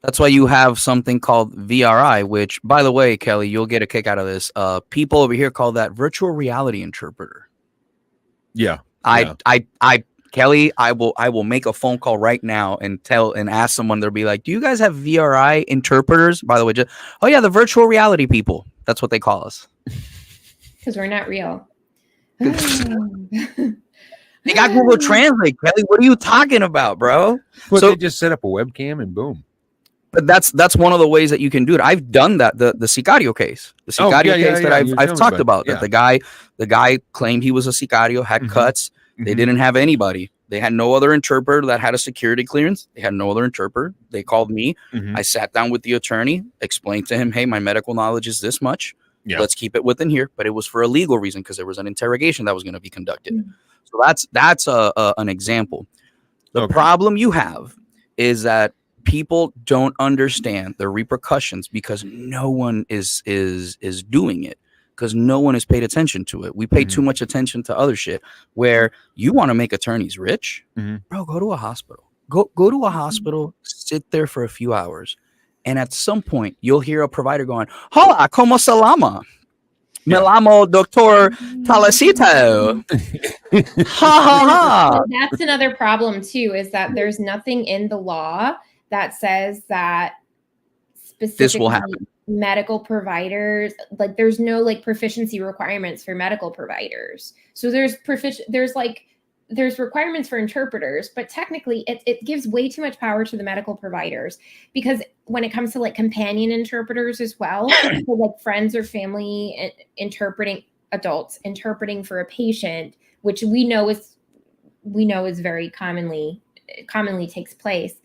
that's why you have something called VRI, which, by the way, Kelly, you'll get a kick out of this. People over here call that virtual reality interpreter. Yeah. Kelly, I will make a phone call right now and ask someone. They'll be like, "Do you guys have VRI interpreters?" By the way, the virtual reality people. That's what they call us. Because we're not real. They got Google Translate, Kelly. What are you talking about, bro? Well, so they just set up a webcam and boom. But that's one of the ways that you can do it. I've done that. The Sicario case, case that I've talked about. That the guy claimed he was a Sicario, had cuts. They didn't have anybody. They had no other interpreter that had a security clearance. They had no other interpreter. They called me. I sat down with the attorney, explained to him, hey, my medical knowledge is this much. Let's keep it within here. But it was for a legal reason because there was an interrogation that was going to be conducted. So that's an example. The problem you have is that people don't understand the repercussions because no one is doing it. Because no one has paid attention to it. We pay too much attention to other shit. Where you want to make attorneys rich, bro, go to a hospital. Go to a hospital, sit there for a few hours, and at some point you'll hear a provider going, "Hola, como se llama? Me llamo Doctor Talasito." Ha ha ha. Well, that's another problem too. Is that there's nothing in the law that says that specifically this will happen. Medical providers, like there's no like proficiency requirements for medical providers. So there's requirements for interpreters, but technically it gives way too much power to the medical providers, because when it comes to like companion interpreters as well, so like friends or family interpreting, adults interpreting for a patient, which we know is very commonly takes place.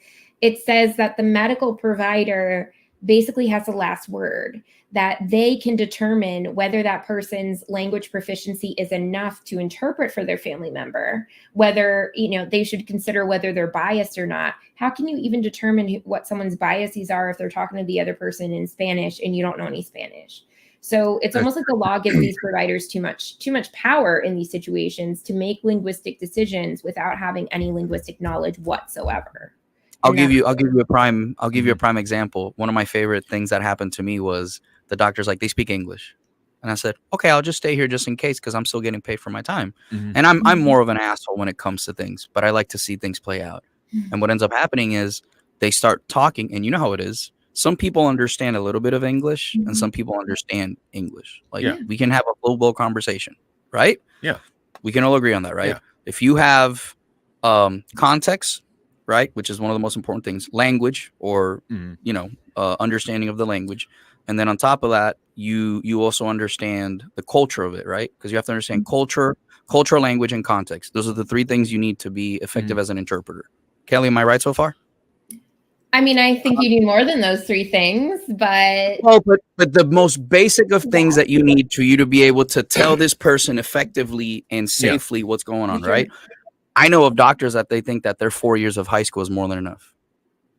It says that the medical provider basically has the last word, that they can determine whether that person's language proficiency is enough to interpret for their family member, whether, they should consider whether they're biased or not. How can you even determine what someone's biases are if they're talking to the other person in Spanish and you don't know any Spanish? So it's almost like the law gives these providers too much power in these situations to make linguistic decisions without having any linguistic knowledge whatsoever. I'll give you a prime example. One of my favorite things that happened to me was the doctor's like, they speak English. And I said, okay, I'll just stay here just in case because I'm still getting paid for my time. And I'm more of an asshole when it comes to things, but I like to see things play out. And what ends up happening is they start talking, and you know how it is. Some people understand a little bit of English and some people understand English. Like we can have a full-blown conversation, right? Yeah. We can all agree on that, right? Yeah. If you have context, right, which is one of the most important things, language or, understanding of the language. And then on top of that, you also understand the culture of it, right? Because you have to understand culture, language, and context. Those are the three things you need to be effective as an interpreter. Kelly, am I right so far? I mean, I think you need more than those three things, but... Oh, but the most basic of things that you need for you to be able to tell this person effectively and safely what's going on, right? I know of doctors that they think that their 4 years of high school is more than enough.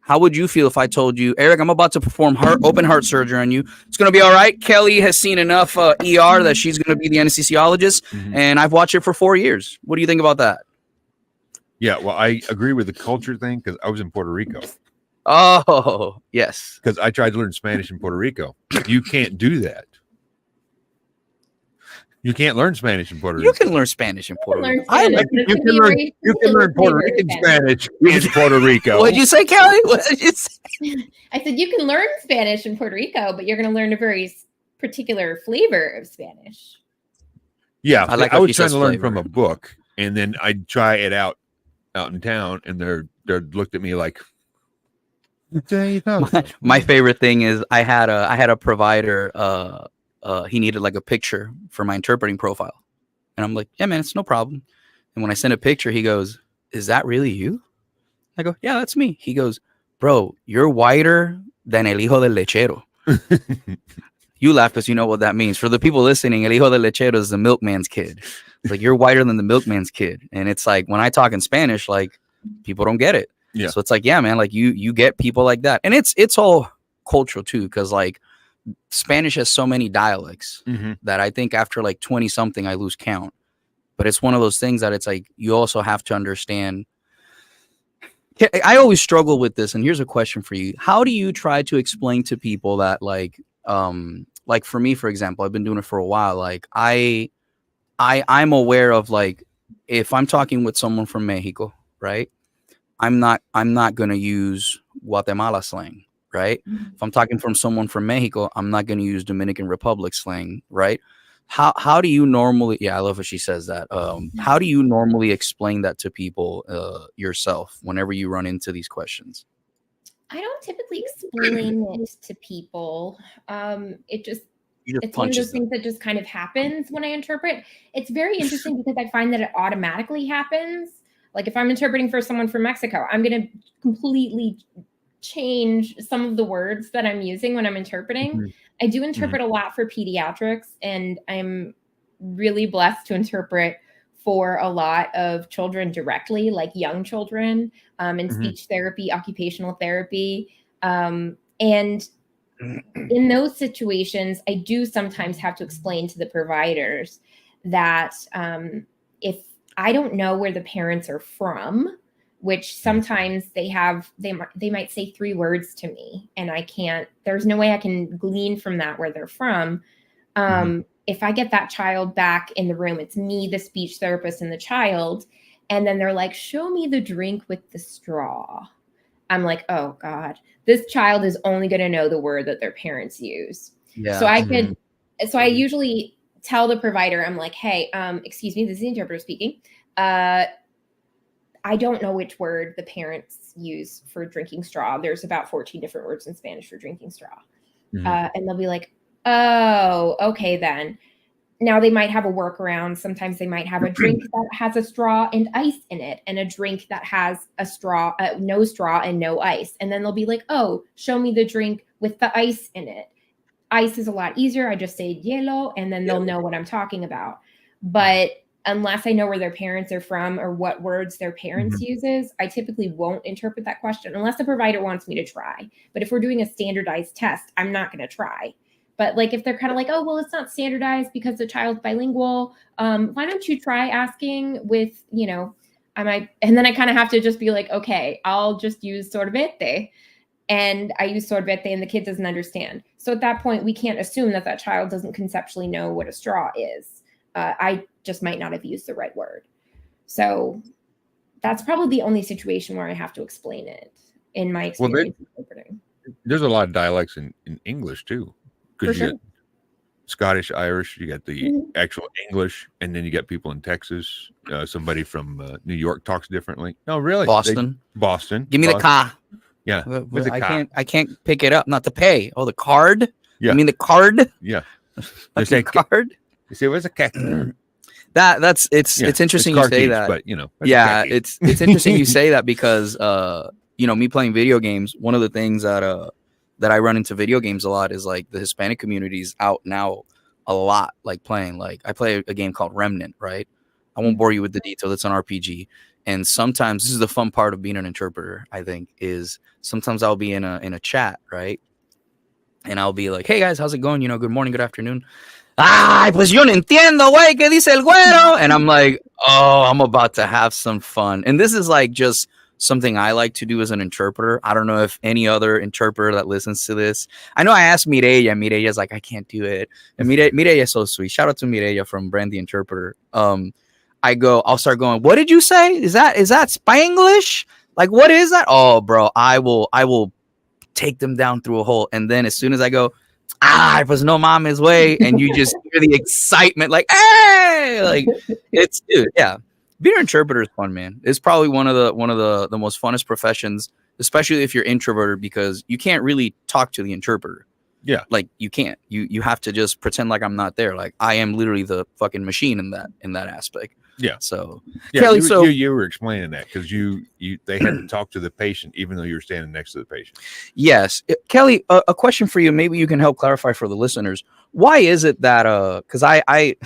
How would you feel if I told you, Eric, I'm about to perform open heart surgery on you. It's going to be all right. Kelly has seen enough ER that she's going to be the anesthesiologist, and I've watched it for 4 years. What do you think about that? Yeah, well, I agree with the culture thing because I was in Puerto Rico. Oh, yes. Because I tried to learn Spanish in Puerto Rico. You can't do that. You can't learn Spanish in Puerto Rico. You can learn Spanish in Puerto Rico. You can learn Puerto Rican Spanish in Puerto Rico. What did you say, Kelly? What did you say? I said you can learn Spanish in Puerto Rico, but you're going to learn a very particular flavor of Spanish. Yeah, I was trying to learn from a book, and then I'd try it out in town, and they looked at me like. My favorite thing is I had a provider. He needed like a picture for my interpreting profile, and I'm like, yeah, man, it's no problem. And when I send a picture, he goes, "Is that really you?" I go, "Yeah, that's me." He goes, "Bro, you're whiter than el hijo del lechero." You laugh because you know what that means. For the people listening, el hijo del lechero is the milkman's kid. It's like you're whiter than the milkman's kid, and it's like when I talk in Spanish, like people don't get it. Yeah. So it's like, yeah, man, like you get people like that. And it's all cultural too, because like Spanish has so many dialects that I think after like 20 something, I lose count. But it's one of those things that it's like you also have to understand. I always struggle with this. And here's a question for you. How do you try to explain to people that like for me, for example, I've been doing it for a while. Like I'm aware of like if I'm talking with someone from Mexico, right? I'm not going to use Guatemala slang, right? If I'm talking from someone from Mexico, I'm not going to use Dominican Republic slang, right? How do you normally? Yeah, I love how she says that. How do you normally explain that to people yourself whenever you run into these questions? I don't typically explain it to people. It's one of those things that just kind of happens when I interpret. It's very interesting because I find that it automatically happens. Like if I'm interpreting for someone from Mexico, I'm going to completely change some of the words that I'm using when I'm interpreting. I do interpret a lot for pediatrics, and I'm really blessed to interpret for a lot of children directly, like young children, in speech therapy, occupational therapy. And in those situations, I do sometimes have to explain to the providers that if I don't know where the parents are from, which sometimes they might say 3 words to me and there's no way I can glean from that where they're from. If I get that child back in the room, it's me, the speech therapist, and the child. And then they're like, show me the drink with the straw. I'm like, oh God, this child is only going to know the word that their parents use. Yeah. So I usually tell the provider, I'm like, hey, excuse me, this is the interpreter speaking. I don't know which word the parents use for drinking straw. There's about 14 different words in Spanish for drinking straw. And they'll be like, oh, okay then. Now they might have a workaround. Sometimes they might have a drink that has a straw and ice in it, and a drink that has a straw, no straw and no ice. And then they'll be like, oh, show me the drink with the ice in it. Ice is a lot easier. I just say hielo, and then they'll know what I'm talking about. But unless I know where their parents are from or what words their parents uses, I typically won't interpret that question unless the provider wants me to try. But if we're doing a standardized test, I'm not going to try But like if they're kind of like, oh, well, it's not standardized because the child's bilingual, why don't you try asking with, you know, and then I kind of have to just be like, okay, I'll just use sorbete. And I use sorbete and the kid doesn't understand. So at that point, we can't assume that that child doesn't conceptually know what a straw is. I just might not have used the right word. So that's probably the only situation where I have to explain it in my experience interpreting. There's a lot of dialects in English too. Because For you sure. get Scottish, Irish, you got the actual English, and then you get people in Texas. Somebody from New York talks differently. No, really? Boston. Boston. Give me the car. Yeah. With the car. I can't pick it up. Not to pay. Oh, the card. Yeah. I mean the card. Yeah. They say card. You say, where's a cat? It's interesting you say that. But you know, yeah, it's interesting you say that because you know, me playing video games, one of the things that I run into video games a lot is like the Hispanic community's out now a lot, like playing. Like I play a game called Remnant, right? I won't bore you with the details. It's an RPG. And sometimes this is the fun part of being an interpreter, I think, is sometimes I'll be in a chat, right? And I'll be like, hey guys, how's it going? You know, good morning, good afternoon. Ay, pues yo no entiendo, güey, ¿qué dice el güero? And I'm like, oh, I'm about to have some fun. And this is like just something I like to do as an interpreter. I don't know if any other interpreter that listens to this. I know I asked Mireya. Mireya's like, I can't do it. And Mireya is so sweet. Shout out to Mireya from Brand the Interpreter. I'll start going, what did you say? Is that Spanglish? Like, what is that? Oh, bro, I will take them down through a hole. And then as soon as I go, pues no mames way, and you just hear the excitement, like, hey, like it's, dude, yeah. Being an interpreter is fun, man. It's probably one of the most funnest professions, especially if you're introverted, because you can't really talk to the interpreter. Yeah, like you can't. You have to just pretend like I'm not there. Like I am literally the fucking machine in that aspect. Yeah. So yeah, Kelly, you were explaining that because they had to talk to the patient even though you were standing next to the patient. Yes, Kelly, a question for you. Maybe you can help clarify for the listeners. Why is it that because I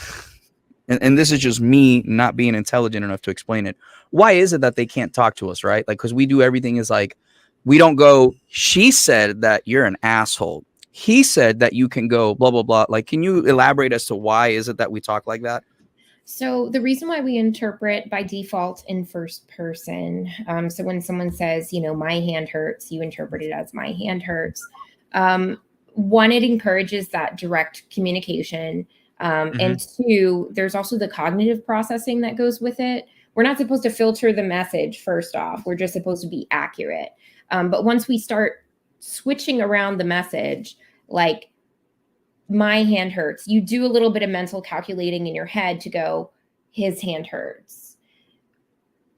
and this is just me not being intelligent enough to explain it. Why is it that they can't talk to us, right? Like, because we do everything is like, we don't go, she said that you're an asshole. He said that you can go blah, blah, blah. Like, can you elaborate as to why is it that we talk like that? So the reason why we interpret by default in first person, so when someone says, you know, my hand hurts, you interpret it as my hand hurts. One, it encourages that direct communication. And two, there's also the cognitive processing that goes with it. We're not supposed to filter the message first off. We're just supposed to be accurate. But once we start switching around the message, like my hand hurts, you do a little bit of mental calculating in your head to go, his hand hurts.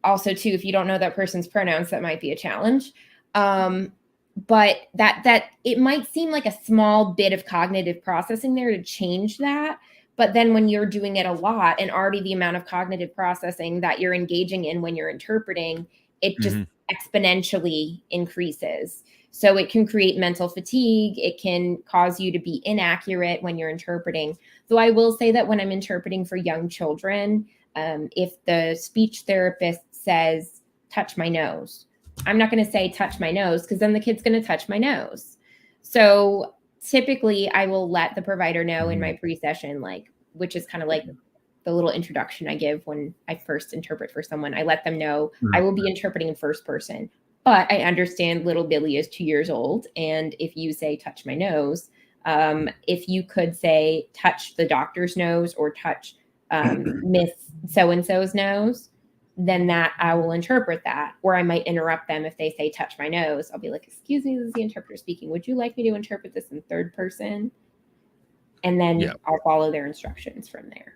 Also, too, if you don't know that person's pronouns, that might be a challenge. But that it might seem like a small bit of cognitive processing there to change that. But then when you're doing it a lot and already the amount of cognitive processing that you're engaging in when you're interpreting, it just exponentially increases. So it can create mental fatigue. It can cause you to be inaccurate when you're interpreting. Though I will say that when I'm interpreting for young children, if the speech therapist says, touch my nose, I'm not going to say touch my nose because then the kid's going to touch my nose. So typically I will let the provider know in my pre-session, like, which is kind of like the little introduction I give when I first interpret for someone. I let them know I will be interpreting in first person, but I understand little Billy is 2 years old. And if you say touch my nose, if you could say touch the doctor's nose or touch Miss so-and-so's nose, then that I will interpret that, or I might interrupt them if they say touch my nose. I'll be like, excuse me, this is the interpreter speaking. Would you like me to interpret this in third person? And then I'll follow their instructions from there.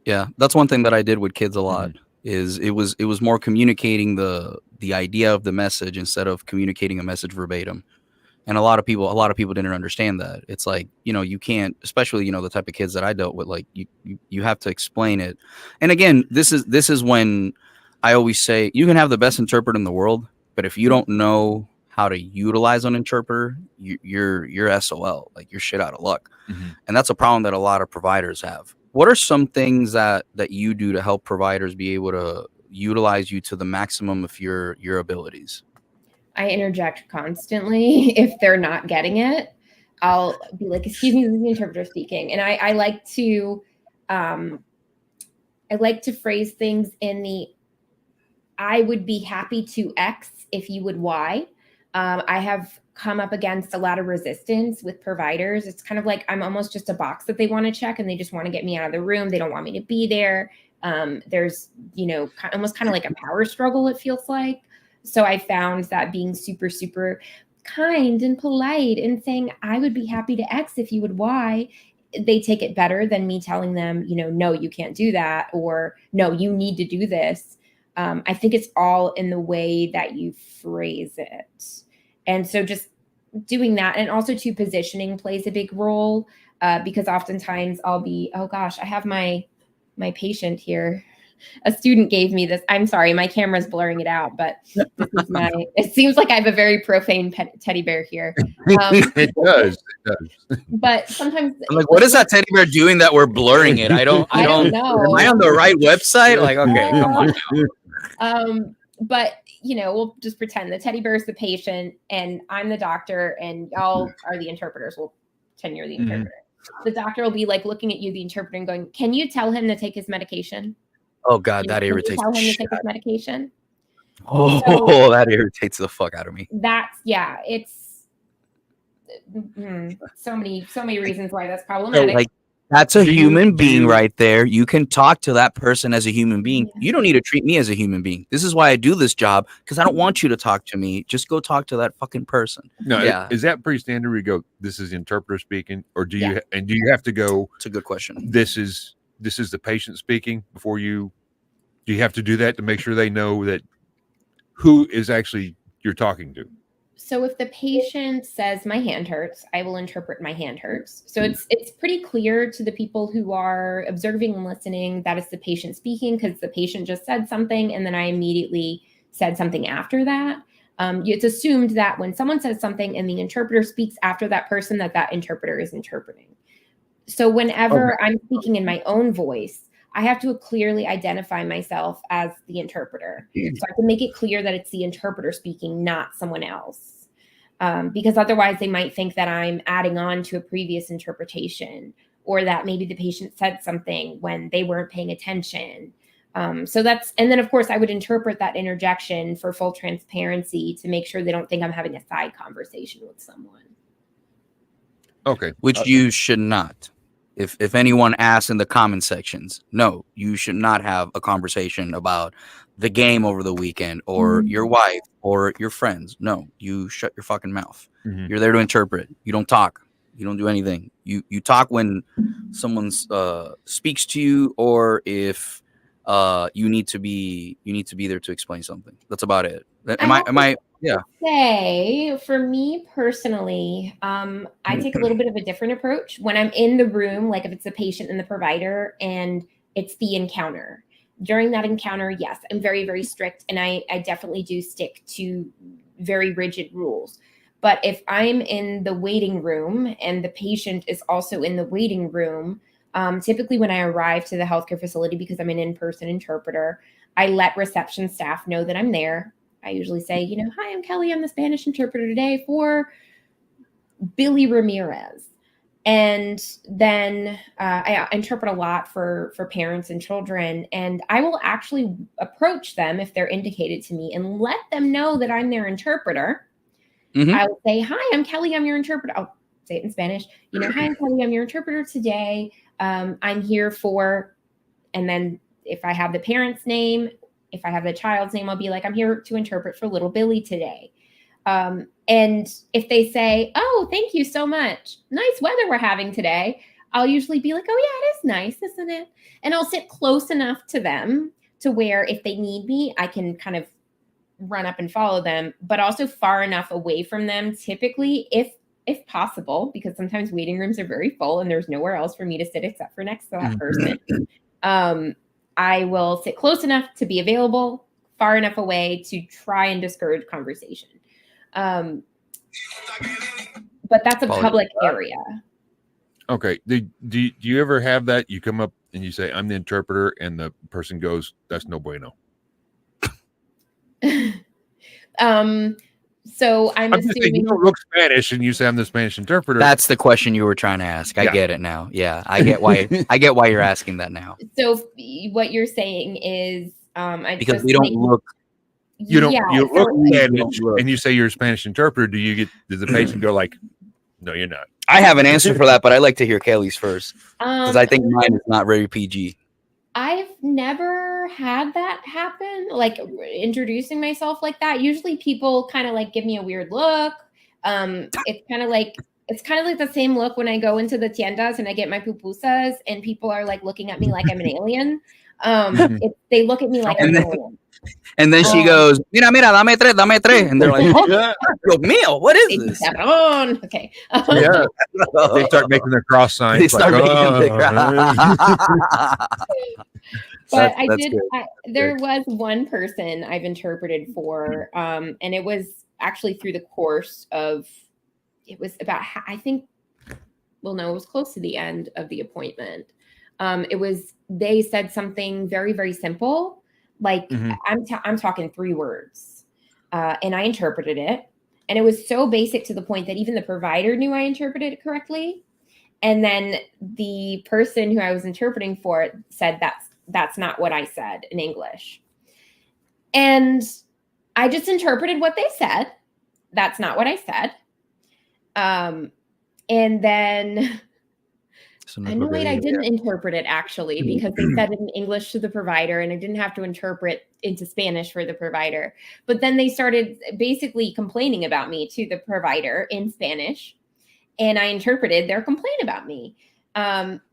Yeah, that's one thing that I did with kids a lot. Is it was more communicating the idea of the message instead of communicating a message verbatim. And a lot of people didn't understand that. It's like, you know, you can't, especially, you know, the type of kids that I dealt with, like you have to explain it. And again, this is when I always say you can have the best interpreter in the world, but if you don't know how to utilize an interpreter, you're SOL, like you're shit out of luck. And that's a problem that a lot of providers have. What are some things that you do to help providers be able to utilize you to the maximum of your abilities? I interject constantly if they're not getting it. I'll be like, excuse me, this is the interpreter speaking. And I like to phrase things in the, I would be happy to X if you would Y. I have come up against a lot of resistance with providers. It's kind of like I'm almost just a box that they want to check and they just want to get me out of the room. They don't want me to be there. There's, almost kind of like a power struggle, it feels like. So I found that being super, super kind and polite and saying, I would be happy to X if you would Y, they take it better than me telling them, no, you can't do that, or no, you need to do this. I think it's all in the way that you phrase it. And so just doing that, and also too, positioning plays a big role, because oftentimes I'll be, oh gosh, I have my patient here. A student gave me this. I'm sorry, my camera's blurring it out, but this is it seems like I have a very profane teddy bear here. It does. But sometimes I'm like, what is that teddy bear doing that we're blurring it? I don't know. Am I on the right website? Like, okay, come on now. But we'll just pretend the teddy bear is the patient and I'm the doctor and y'all are the interpreters. We'll pretend you're the interpreter. The doctor will be like looking at you, the interpreter, and going, can you tell him to take his medication? Oh God, that irritates me. Tell him to take his medication. Oh, that irritates the fuck out of me. It's so many reasons why that's problematic. Like, that's a human being right there. You can talk to that person as a human being. You don't need to treat me as a human being. This is why I do this job, because I don't want you to talk to me. Just go talk to that fucking person. No, is that pretty standard? We go, this is the interpreter speaking, or do you have to go? It's a good question. This is the patient speaking before you. Do you have to do that to make sure they know that who is actually you're talking to? So if the patient says my hand hurts, I will interpret my hand hurts. So it's pretty clear to the people who are observing and listening that it's the patient speaking, because the patient just said something and then I immediately said something after that. It's assumed that when someone says something and the interpreter speaks after that person, that interpreter is interpreting. So whenever I'm speaking in my own voice, I have to clearly identify myself as the interpreter. So I can make it clear that it's the interpreter speaking, not someone else. Because otherwise they might think that I'm adding on to a previous interpretation, or that maybe the patient said something when they weren't paying attention. And then of course I would interpret that interjection for full transparency to make sure they don't think I'm having a side conversation with someone. Okay. Which you should not. If anyone asks in the comment sections, no, you should not have a conversation about the game over the weekend or your wife or your friends. No, you shut your fucking mouth. You're there to interpret. You don't talk. You don't do anything. You talk when someone speaks to you, or if you need to be there to explain something. That's about it. Am I yeah. Say, for me personally, I take a little bit of a different approach when I'm in the room, like if it's the patient and the provider and it's the encounter. During that encounter, yes, I'm very, very strict, and I definitely do stick to very rigid rules. But if I'm in the waiting room and the patient is also in the waiting room, typically when I arrive to the healthcare facility, because I'm an in-person interpreter, I let reception staff know that I'm there. I usually say, hi, I'm Kelly. I'm the Spanish interpreter today for Billy Ramirez. And then I interpret a lot for parents and children. And I will actually approach them if they're indicated to me and let them know that I'm their interpreter. I will say, hi, I'm Kelly. I'm your interpreter. I'll say it in Spanish. Hi, I'm Kelly. I'm your interpreter today. I'm here for, and then if I have the parent's name, if I have the child's name, I'll be like, I'm here to interpret for little Billy today. And if they say, oh, thank you so much. Nice weather we're having today. I'll usually be like, oh yeah, it is nice, isn't it? And I'll sit close enough to them to where if they need me, I can kind of run up and follow them, but also far enough away from them, typically, if possible, because sometimes waiting rooms are very full and there's nowhere else for me to sit except for next to that person. I will sit close enough to be available, far enough away to try and discourage conversation. But that's a public area. Okay. Do you ever have that? You come up and you say, I'm the interpreter, and the person goes, that's no bueno. So I'm I'm just saying, you assuming don't look Spanish, and you say I'm the Spanish interpreter. That's the question you were trying to ask. I Yeah. get it now. Yeah, I get why. I get why you're asking that now. so. What you're saying is, I Because just we don't making- look. you don't. Yeah, You so- look You Spanish, don't look. and you say you're a Spanish interpreter. Does the patient go like, "No, you're not"? I have an answer for that, but I like to hear Kelly's first because I think Um, mine is not very PG. I've never had that happen, like introducing myself like that. Usually people kind of like give me a weird look. It's kind of like the same look when I go into the tiendas and I get my pupusas and people are like looking at me like I'm an alien. They look at me like I'm And an then- alien. And then she goes, "Mira, mira, dame tres," and they're like, "Oh, Dios mío, what is this?" Cabrón. Okay. Yeah, they start making their cross signs. They start like, making But That's good. There was one person I've interpreted for, and it was actually through the course of, it was about, I think, well, no, it was close to the end of the appointment. They said something very, very simple, like I'm talking 3 words, and I interpreted it. And it was so basic to the point that even the provider knew I interpreted it correctly. And then the person who I was interpreting for said that's not what I said in English. And I just interpreted what they said. That's not what I said. And then I didn't interpret it actually, because they said it in English to the provider and I didn't have to interpret into Spanish for the provider. But then they started basically complaining about me to the provider in Spanish. And I interpreted their complaint about me,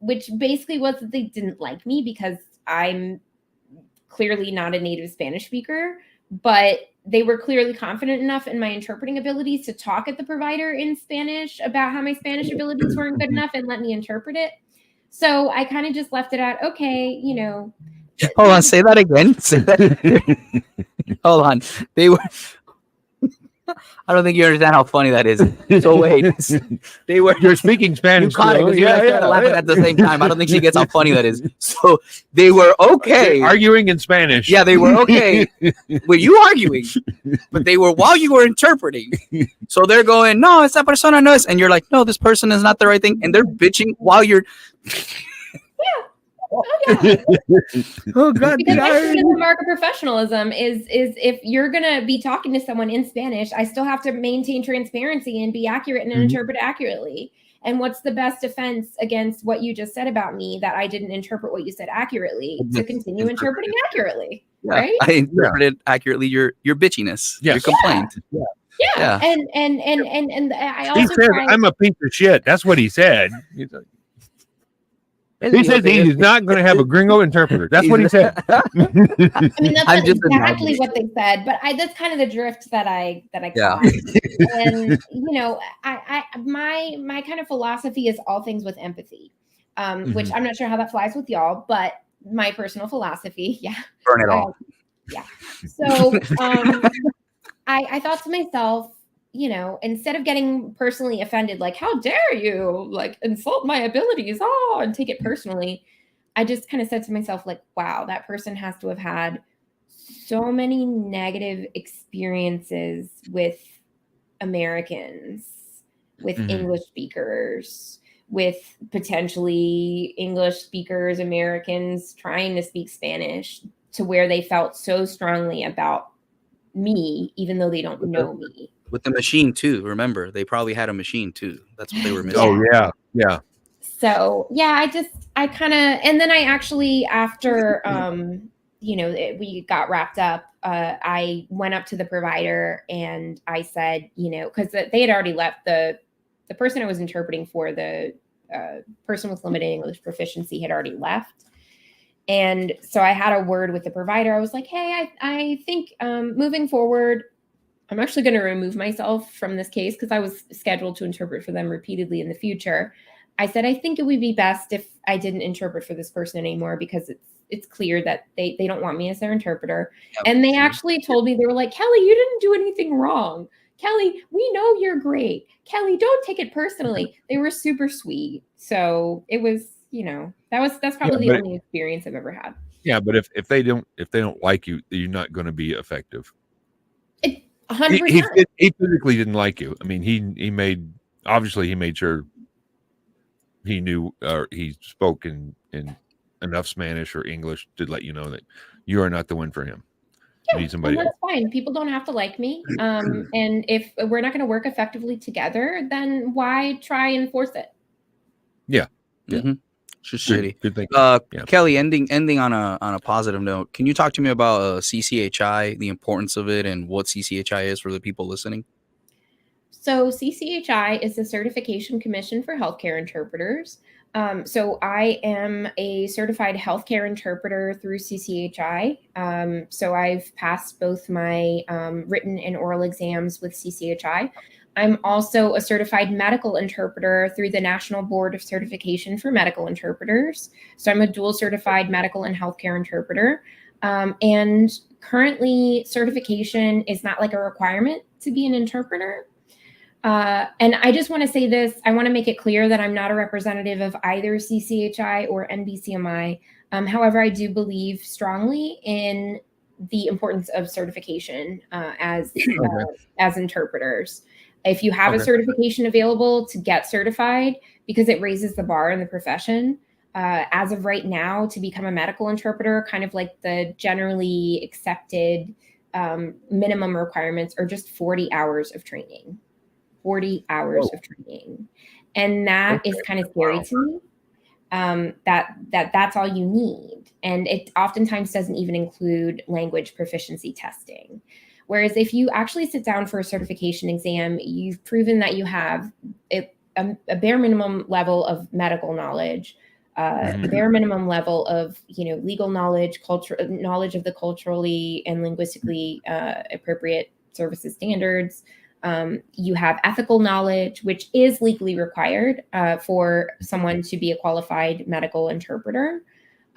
which basically was that they didn't like me because I'm clearly not a native Spanish speaker, but they were clearly confident enough in my interpreting abilities to talk at the provider in Spanish about how my Spanish abilities weren't good enough and let me interpret it. So I kind of just left it at, okay, Hold on, say that again. Say that. Hold on. They were. I don't think you understand how funny that is. So wait, they were. You're speaking You Spanish. caught it though. because you guys started laughing at the same time. I don't think she gets how funny that is. So they were okay. Arguing in Spanish. Yeah, they were okay with you arguing, but they were while you were interpreting. So they're going, "No, esta persona no es," and you're like, "No, this person is not the right thing," and they're bitching while you're. Oh, yeah. Oh God! Because I think the mark of professionalism is if you're gonna be talking to someone in Spanish, I still have to maintain transparency and be accurate and interpret accurately. And what's the best defense against what you just said about me, that I didn't interpret what you said accurately, to continue interpreting accurately, right? I interpreted accurately your bitchiness, your Yes. complaint. Yeah. And I also He said, tried- "I'm a piece of shit." That's what he said. He said he's not going to have a gringo interpreter. That's what he said. I mean, that's I'm not just exactly imagining. what they said, but that's kind of the drift that I Yeah. caught. And my kind of philosophy is all things with empathy, which I'm not sure how that flies with y'all, but my personal philosophy, Burn it all. So I thought to myself, instead of getting personally offended, like, how dare you like insult my abilities, and take it personally, I just kind of said to myself, like, wow, that person has to have had so many negative experiences with Americans, with English speakers, with potentially English speakers, Americans trying to speak Spanish, to where they felt so strongly about me, even though they don't know me. With the machine too. Remember, they probably had a machine too. That's what they were missing. Oh yeah. So I kind of, and then I actually, after we got wrapped up, I went up to the provider and I said, because they had already left, the person I was interpreting for, the person with limited English proficiency, had already left. And so I had a word with the provider. I was like, hey, I think moving forward, I'm actually going to remove myself from this case because I was scheduled to interpret for them repeatedly in the future. I said, I think it would be best if I didn't interpret for this person anymore, because it's clear that they don't want me as their interpreter. Yep. And they actually told me, they were like, Kelly, you didn't do anything wrong. Kelly, we know you're great. Kelly, don't take it personally. They were super sweet. So it was, that's probably the only experience I've ever had. Yeah, but if they don't like you, you're not going to be effective. 100%. He physically didn't like you. I mean, he made sure he knew or he spoke in enough Spanish or English to let you know that you are not the one for him. You need somebody and else. that's fine. People don't have to like me. And if we're not going to work effectively together, then why try and force it? Yeah. Mm-hmm. Just shitty. Good thing. Kelly, ending on a positive note. Can you talk to me about CCHI, the importance of it, and what CCHI is for the people listening? So CCHI is the Certification Commission for Healthcare Interpreters. So I am a certified healthcare interpreter through CCHI. So I've passed both my written and oral exams with CCHI. I'm also a certified medical interpreter through the National Board of Certification for Medical Interpreters. So I'm a dual certified medical and healthcare interpreter. And currently, certification is not like a requirement to be an interpreter. And I just want to say this. I want to make it clear that I'm not a representative of either CCHI or NBCMI. However, I do believe strongly in the importance of certification as interpreters. If you have a certification available, to get certified, because it raises the bar in the profession. As of right now, to become a medical interpreter, kind of like the generally accepted minimum requirements are just 40 hours of training. 40 hours of training. And that is kind of scary to me. That's all you need. And it oftentimes doesn't even include language proficiency testing. Whereas if you actually sit down for a certification exam, you've proven that you have a bare minimum level of medical knowledge, a bare minimum level of legal knowledge, knowledge of the culturally and linguistically appropriate services standards. You have ethical knowledge, which is legally required for someone to be a qualified medical interpreter.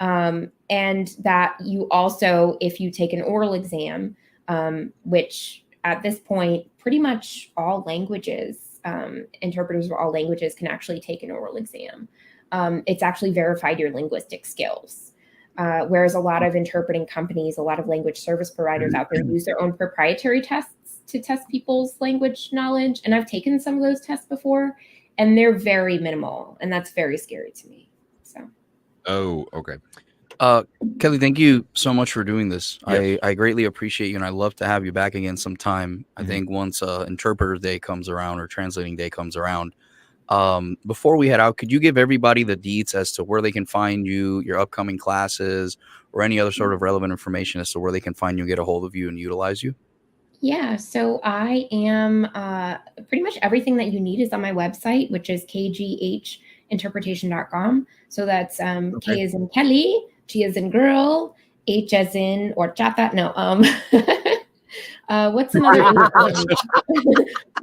And that you also, if you take an oral exam, which at this point, pretty much all languages, interpreters of all languages can actually take an oral exam. It's actually verified your linguistic skills. Whereas a lot of interpreting companies, a lot of language service providers out there use their own proprietary tests to test people's language knowledge. And I've taken some of those tests before, and they're very minimal. And that's very scary to me. So. Oh, okay. Kelly, thank you so much for doing this. Yes. I greatly appreciate you, and I love to have you back again sometime. I think once Interpreter Day comes around or Translating Day comes around. Before we head out, could you give everybody the deets as to where they can find you, your upcoming classes, or any other sort of relevant information as to where they can find you, get a hold of you, and utilize you? Yeah, so I am pretty much everything that you need is on my website, which is kghinterpretation.com. So that's K as in Kelly, G as in girl, H as in horchata. No, what's another?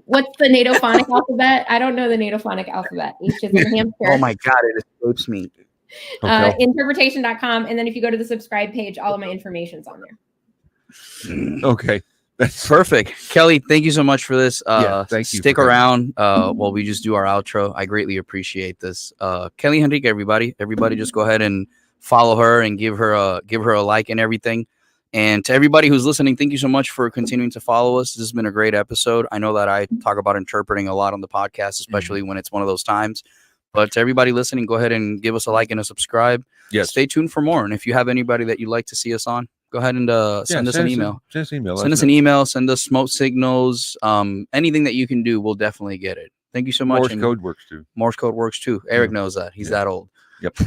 What's the Natophonic alphabet? I don't know the Natophonic alphabet. H is in hamster. Oh my God, it escapes me. Interpretation.com. And then if you go to the subscribe page, all of my information's on there. Okay. That's perfect. Kelly, thank you so much for this. Thank you. Stick around while we just do our outro. I greatly appreciate this. Kelly Henrique, everybody just go ahead and follow her and give her a like and everything. And to everybody who's listening, thank you so much for continuing to follow us. This has been a great episode. I know that I talk about interpreting a lot on the podcast, especially when it's one of those times. But to everybody listening, go ahead and give us a like and a subscribe. Yes. Stay tuned for more. And if you have anybody that you'd like to see us on, go ahead and send us an email. Send us an email. Send us an email. Send us smoke signals. Anything that you can do, we'll definitely get it. Thank you so much. Morse code works too. Morse code works too. Eric knows that. He's that old. Yep.